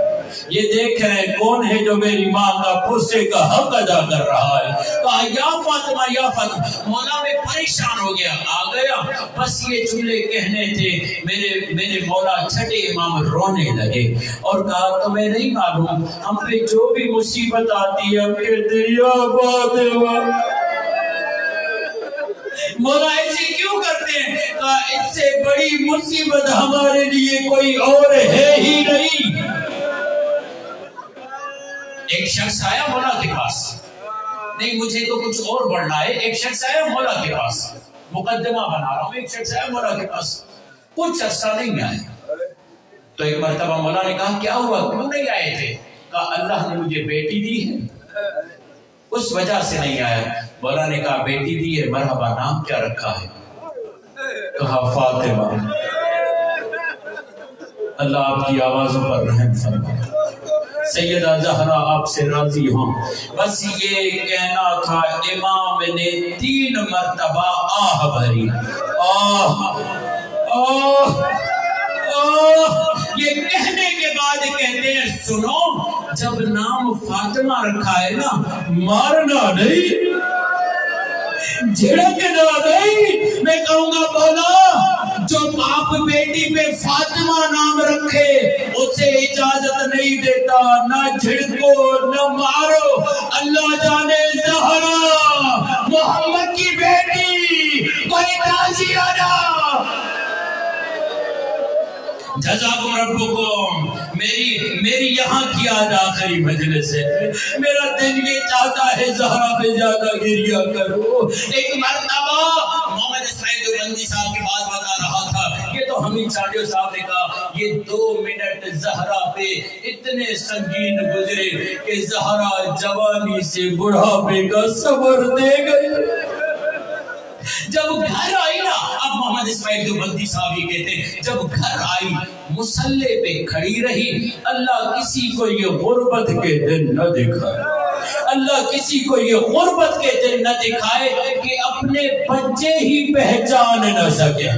یہ دیکھ رہے ہیں کون ہے جو میری ماں کا پرسے کا حق ادا کر رہا ہے. کہا یا فاطمہ یا فاطمہ. مولا میں پریشان ہو گیا، آ گیا بس یہ جملے کہنے تھے. میرے مولا چھٹے امام رونے لگے اور کہا تمہیں نہیں معلوم ہم پہ جو بھی مصیبت آتی ہے ہم کہتے یا فاطمہ. مولا ایسے کیوں کرتے ہیں؟ کہا اس سے بڑی مصیبت ہمارے لیے کوئی اور ہے ہی نہیں. ایک شخص آیا مولا کے پاس، نہیں مجھے تو کچھ اور بڑھنا ہے. ایک شخص آیا مولا کے پاس، مقدمہ بنا رہا ہوں. ایک شخص آیا مولا کے پاس، کچھ عرصہ نہیں آئے. تو ایک مرتبہ مولا نے کہا کیا ہوا کیوں نہیں آئے تھے؟ کہا اللہ نے مجھے بیٹی دی ہے اس وجہ سے نہیں آیا. مولا نے کہا بیٹی دی ہے، مرحبا نام کیا رکھا ہے؟ کہا فاطمہ. اللہ آپ کی آوازوں پر رحم فرمائے. سیدہ زہرا آپ سے راضی ہوں. بس یہ کہنا تھا. امام نے 3 مرتبہ آہ بھری. آہ آہ آہ. یہ کہنے کے بعد کہتے ہیں سنو جب نام فاطمہ رکھا ہے نا، مارنا نہیں، جھڑکنا نہیں. میں کہوں گا مولا جو باپ بیٹی پہ فاطمہ نام رکھے اسے اجازت نہیں دیتا نہ جھڑکو نہ مارو. اللہ جانے زہرا محمد کی بیٹی کوئی تازیہ نہ. جزاکم ربکم. میری یہاں کی آج آخری مجلس ہے. میرا دل یہ چاہتا ہے زہرا پہ زیادہ گریہ کرو. ایک مرتبہ محمد اسماعیل دیوبندی صاحب کی بات بتا رہا تھا. یہ تو حمید چاٹیو صاحب نے کہا یہ 2 منٹ زہرا پہ اتنے سنگین گزرے کہ زہرا جوانی سے بڑھاپے کا صبر دے گئی۔ جب گھر آئی نا، اب محمد اسماعیل دیوبندی صاحب ہی کہتے ہیں، جب گھر آئی مصلے پہ کھڑی رہی، اللہ کسی کو یہ غربت کے دن نہ دکھائے، اللہ کسی کو یہ غربت کے دن نہ دکھائے کہ اپنے بچے ہی پہچان نہ سکے،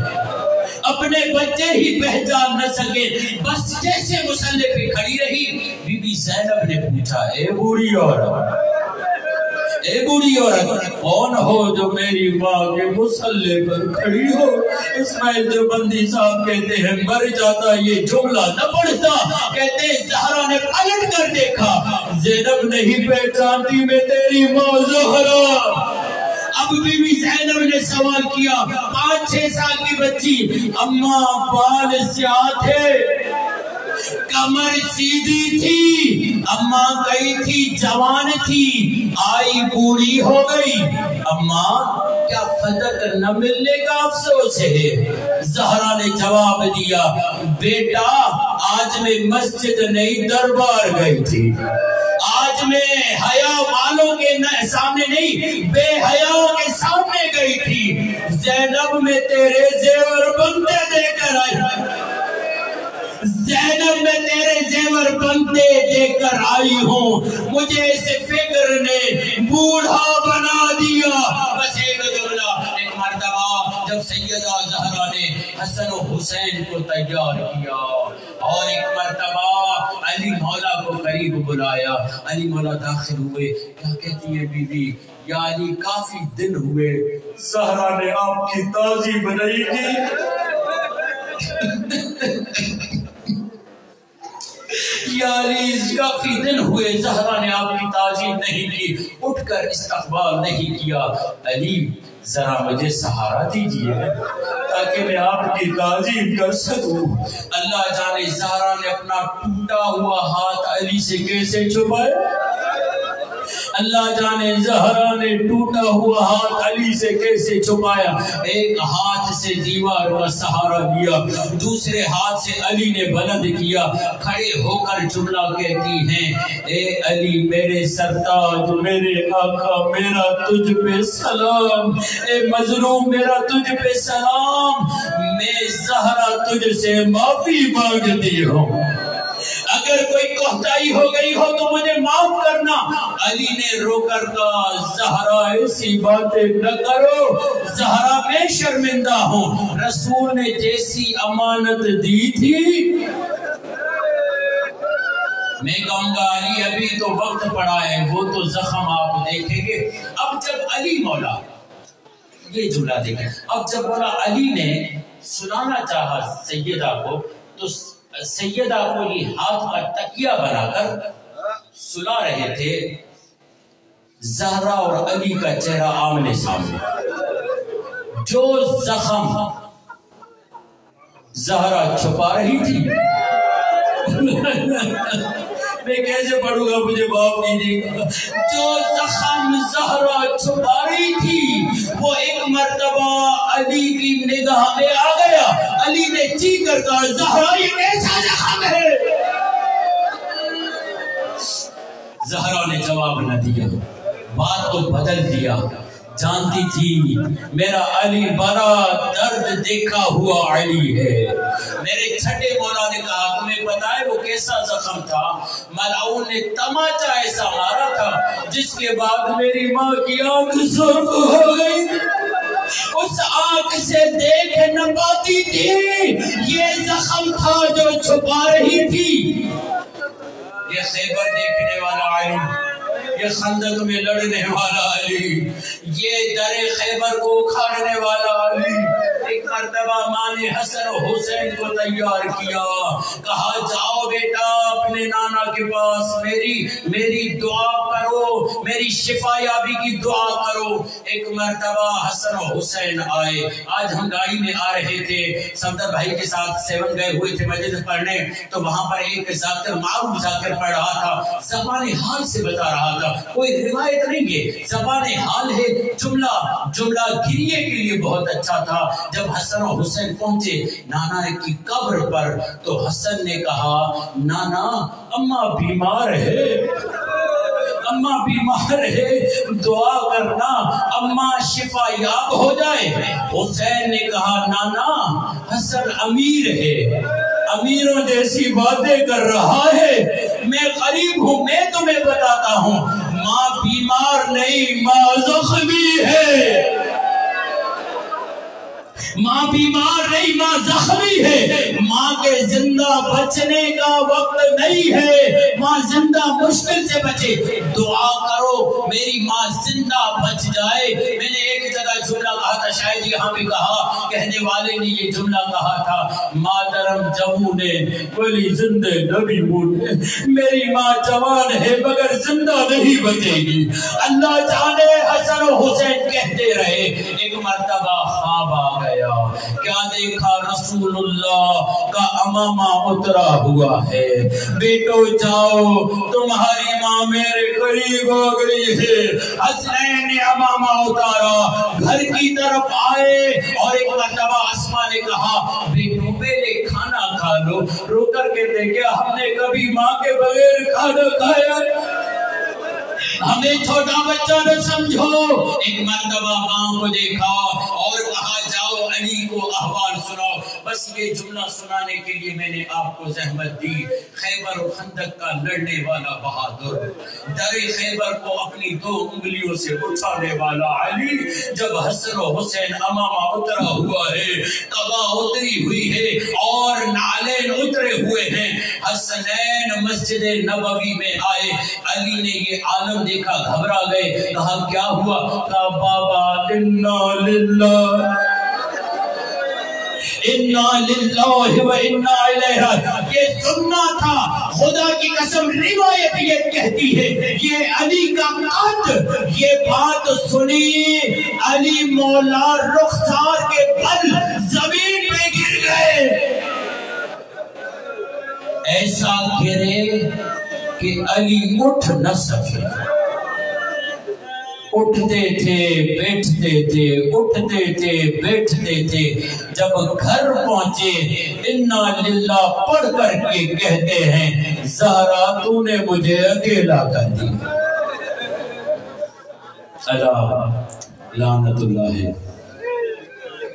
اپنے بچے ہی پہچان نہ سکے۔ بس جیسے مصلے پہ کھڑی رہی، بی بی زینب نے پوچھا، اے بوڑھی عورت، اے بوڑھی عورت، کون ہو جو میری ماں کے مصلے پر کھڑی ہو؟ اسماعیل دیوبندی صاحب کہتے ہیں مر جاتا یہ جملہ نہ پڑھتا، کہتے ہیں زہرا نے پلٹ کر دیکھا، زینب نہیں پہچانتی میں تیری ماں زہرا۔ اب بی بی زینب نے سوال کیا، 5-6 سال کی بچی، اماں بال سیاہ تھے، کمر سیدھی تھی، اماں گئی تھی جوان تھی، آئی بوڑھی ہو گئی، اماں کیا فتق نہ ملنے کا افسوس ہے؟ زہرا نے جواب دیا، بیٹا آج میں مسجد نہیں دربار گئی تھی، آج میں حیا والوں کے سامنے نہیں بے حیاؤں کے سامنے گئی تھی، زینب میں تیرے زیور بندے دے کر آئی، زینب میں تیرے زیور بندے دے کر آئی ہوں، مجھے اس فکر نے بوڑھا بنا دیا۔ بس ایک جملہ، ایک مرتبہ جب سیدہ زہرا نے حسن و حسین کو تیار کیا اور ایک مرتبہ علی مولا کو قریب بلایا، علی مولا داخل ہوئے، کیا کہتی ہے بی بی، یا علی کافی دن ہوئے زہرا نے آپ کی تعظیم نہیں کی، یا علی کافی دن ہوئے زہرا نے آپ کی تعظیم نہیں کی، اٹھ کر استقبال نہیں کیا، علی ذرا مجھے سہارا دیجئے تاکہ میں آپ کی تعظیم کر سکوں۔ اللہ جانے زہرا نے اپنا ٹوٹا ہوا ہاتھ علی سے کیسے چھپائے، اللہ جانے زہرا نے ٹوٹا ہوا ہاتھ علی سے کیسے چھپایا، ایک ہاتھ سے دیوار کا سہارا لیا، دوسرے ہاتھ سے علی نے بلند کیا، کھڑے ہو کر جملہ کہتی ہیں، اے علی میرے سرتاج، میرے آقا، میرا تجھ پہ سلام، اے مظلوم میرا تجھ پہ سلام، میں زہرا تجھ سے معافی مانگتی ہوں، اگر کوئی کوتاہی ہو گئی ہو تو مجھے معاف کرنا۔ علی نے رو کر کہا، زہرا ایسی باتیں نہ کرو، زہرا میں شرمندہ ہوں، رسول نے جیسی امانت دی تھی، میں کہوں گا علی ابھی تو وقت پڑا ہے، وہ تو زخم آپ دیکھیں گے۔ اب جب علی مولا، یہ جملہ دیکھیں، اب جب مولا علی نے سنانا چاہا سیدہ کو، تو سیدہ کو یہ ہاتھ کا تکیہ بنا کر سلا رہے تھے، زہرا اور علی کا چہرہ آمنے سامنے، جو زخم زہرا چھپا رہی تھی میں کیسے پڑھوں گا، مجھے معاف کیجیے گا، جو زخم زہرا چھپا رہی تھی وہ ایک مرتبہ علی کی نگاہ میں آ گیا، علی نے چیخ کر کہا، زہرا یہ کیسا زخم ہے؟ زہرا نے جواب نہ دیا، بات کو بدل دیا، جانتی تھی میرا علی بڑا درد دیکھا ہوا علی ہے۔ میرے چھٹے مولا نے کہا، تمہیں پتا ہے وہ کیسا زخم تھا؟ ملعون نے تماچا ایسا مارا تھا جس کے بعد میری ماں کی آنکھ سرخ ہو گئی، اس آنکھ سے دیکھ نہ پاتی تھی، یہ زخم تھا جو چھپا رہی تھی۔ یہ خیبر دیکھنے والا علی، یہ خندق میں لڑنے والا علی، یہ در خیبر کو اکھاڑنے والا علی، ایک مرتبہ ماں نے حسن و حسین کو تیار کیا، کہا جاؤ بیٹا اپنے نانا کے پاس، میری دعا کرو کرو، میری شفا یابی کی دعا کرو۔ ایک مرتبہ حسن و حسین آئے، آج ہم گاڑی میں آ رہے تھے، صفدر بھائی کے ساتھ 7 گئے ہوئے تھے مسجد پڑھنے، تو وہاں پر ایک ذاکر معروف ذاکر پڑھ رہا تھا، زبان حال سے بتا رہا تھا، کوئی روایت نہیں ہے، زبان حال ہے، جملہ گریے کے لیے بہت اچھا تھا۔ جب حسن و حسین پہنچے نانا کی قبر پر تو حسن نے کہا نانا اماں بیمار ہے، اماں بیمار ہے، دعا کرنا اماں شفا یاب ہو جائے۔ حسین نے کہا نانا حسن امیر ہے، امیروں جیسی باتیں کر رہا ہے، میں غریب ہوں، میں تمہیں بتاتا ہوں ماں بیمار نہیں، ماں زخمی ہے، ماں بیمار نہیں، ماں زخمی ہے، ماں کے زندہ بچنے کا وقت نہیں ہے، ماں زندہ مشکل سے بچے، دعا کرو میری ماں زندہ بچ جائے۔ میں نے ایک جگہ جملہ کہا تھا، شاید یہاں بھی کہا، کہنے والے نے یہ جملہ کہا تھا، مادرم جونے ولی زندہ نبی بولے، میری ماں جوان ہے مگر زندہ نہیں بچے گی۔ اللہ جانے حسن و حسین کہتے رہے، ایک مرتبہ خواب آ گیا، کیا دیکھا رسول اللہ کا امامہ اترا ہوا ہے، بیٹو جاؤ تمہاری ماں میرے قریب آ گئی ہے۔ حسنین نے امامہ اتارا، گھر کی طرف آئے اور ایک مرتبہ اسما نے کہا بیٹو پہلے کھانا کھا لو، رو کر کہتے کیا ہم نے کبھی ماں کے بغیر کھانا کھایا؟ ہمیں چھوٹا بچہ نہ سمجھو۔ ایک مرتبہ ماں کو دیکھا اور کہا جاؤ علی کو احوال سناؤ۔ بس یہ جملہ سنانے کے لیے میں نے آپ کو زحمت دی۔ خیبر و خندق کا لڑنے والا بہادر، در خیبر کو اپنی 2 انگلیوں سے اٹھانے والا علی، جب حسن و حسین امامہ اترا ہوا ہے، قبا اتری ہوئی ہے اور نعلین اترے ہوئے ہیں، حسنین مسجد نبوی میں آئے، علی نے یہ عالم دیکھا، گھبرا گئے، کہا کیا ہوا؟ کہا بابا انا للہ و انا الیہ راجعون۔ یہ سننا تھا، خدا کی قسم روایت یہ کہتی ہے یہ علی کا قد، یہ بات سنی علی مولا رخسار کے بل زمین پہ گر گئے، ایسا گرے کہ علی اٹھ نہ سکے، اٹھتے تھے بیٹھتے تھے، اٹھتے تھے بیٹھتے تھے، جب گھر پہنچے انا للہ پڑھ کر کے کہتے ہیں زہرا تو نے مجھے اکیلا کر دی۔ اللہ لعنت اللہ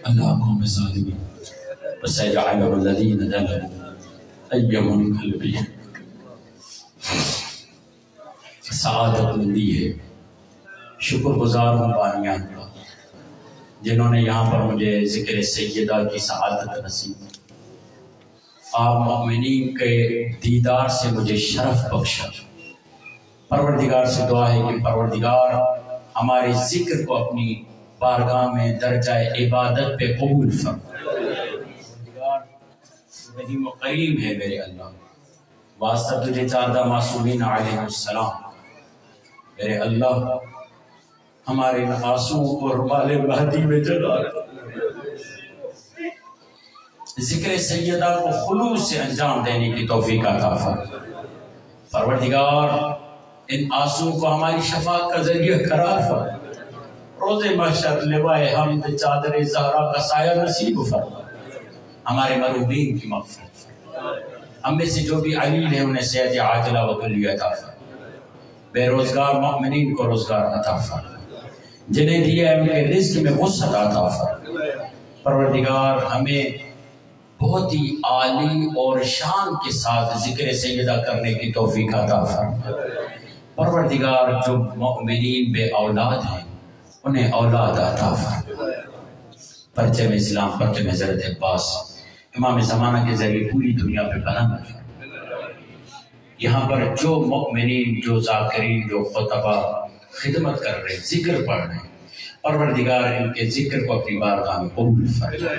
اللہ قوم ظالمین وسيجعلهم الذين ظلموا أي منقلب۔ سعادت مندی ہے، شکر گزار ہوں بانیان کا جنہوں نے یہاں پر مجھے ذکر سیدہ کی سعادت نصیب، آپ مؤمنین کے دیدار سے مجھے شرف بخشا۔ پروردگار سے دعا ہے کہ پروردگار ہمارے ذکر کو اپنی بارگاہ میں درجہ عبادت پہ قبول فرما۔ پروردگار رحیم و کریم ہے میرے اللہ، واسطہ تجھے چاردہ معصومین علیہ السلام، میرے اللہ ہمارے آنسوں کو رمال مہدی میں جلا، ذکر سیدہ کو خلوص سے انجام دینے کی توفیق عطا فرما۔ پروردگار ان آنسوں کو ہماری شفاعت کا ذریعہ قرار فرما، روز محشر لوائے حمد چادر زہرا کا سایہ نصیب فرما، ہمارے مرحومین کی مغفرت فرما، ہم میں سے جو بھی علیل ہیں انہیں صحت عاجلہ و کلیہ عطا فرما، بے روزگار مؤمنین کو روزگار عطا فرما، جنہیں دیا ان کے رزق میں وسعت عطا فرما۔ پروردگار ہمیں بہت ہی عالی اور شان کے ساتھ ذکر سیدہ کرنے کی توفیق عطا فرما۔ پروردگار جو مؤمنین بے اولاد ہیں انہیں اولاد عطا فرما۔ پرچم اسلام، پرچم حضرت عباس امام زمانہ کے ذریعے پوری دنیا پہ بلند فرما۔ یہاں پر جو مؤمنین، جو ذاکرین، جو خطبہ خدمت کر رہے، ذکر پڑھ رہے، پروردگار ان کے ذکر کو اپنی بارگاہ میں قبول فرما۔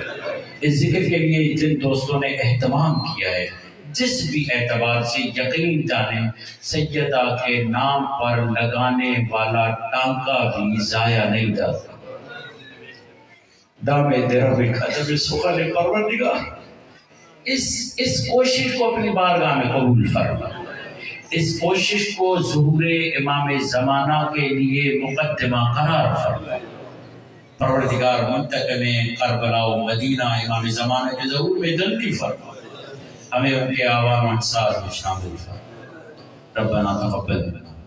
اس ذکر کے لیے جن دوستوں نے اہتمام کیا ہے جس بھی اعتبار سے یقین جانیں سیدہ کے نام پر لگانے والا ٹانکا بھی ضائع نہیں جاتا۔ دام درب قدم سخن پروردگار، اس کوشش کو اپنی بارگاہ میں قبول فرما، اس کوشش کو ظہور امام زمانہ کے لیے مقدمہ قرار فرما۔ پروردگار منتقم کربلا و مدینہ امام زمانہ کے ظہور میں جلدی فرما، ہمیں ان کے عوام انصار میں شامل فرما۔ ربنا تقبل منا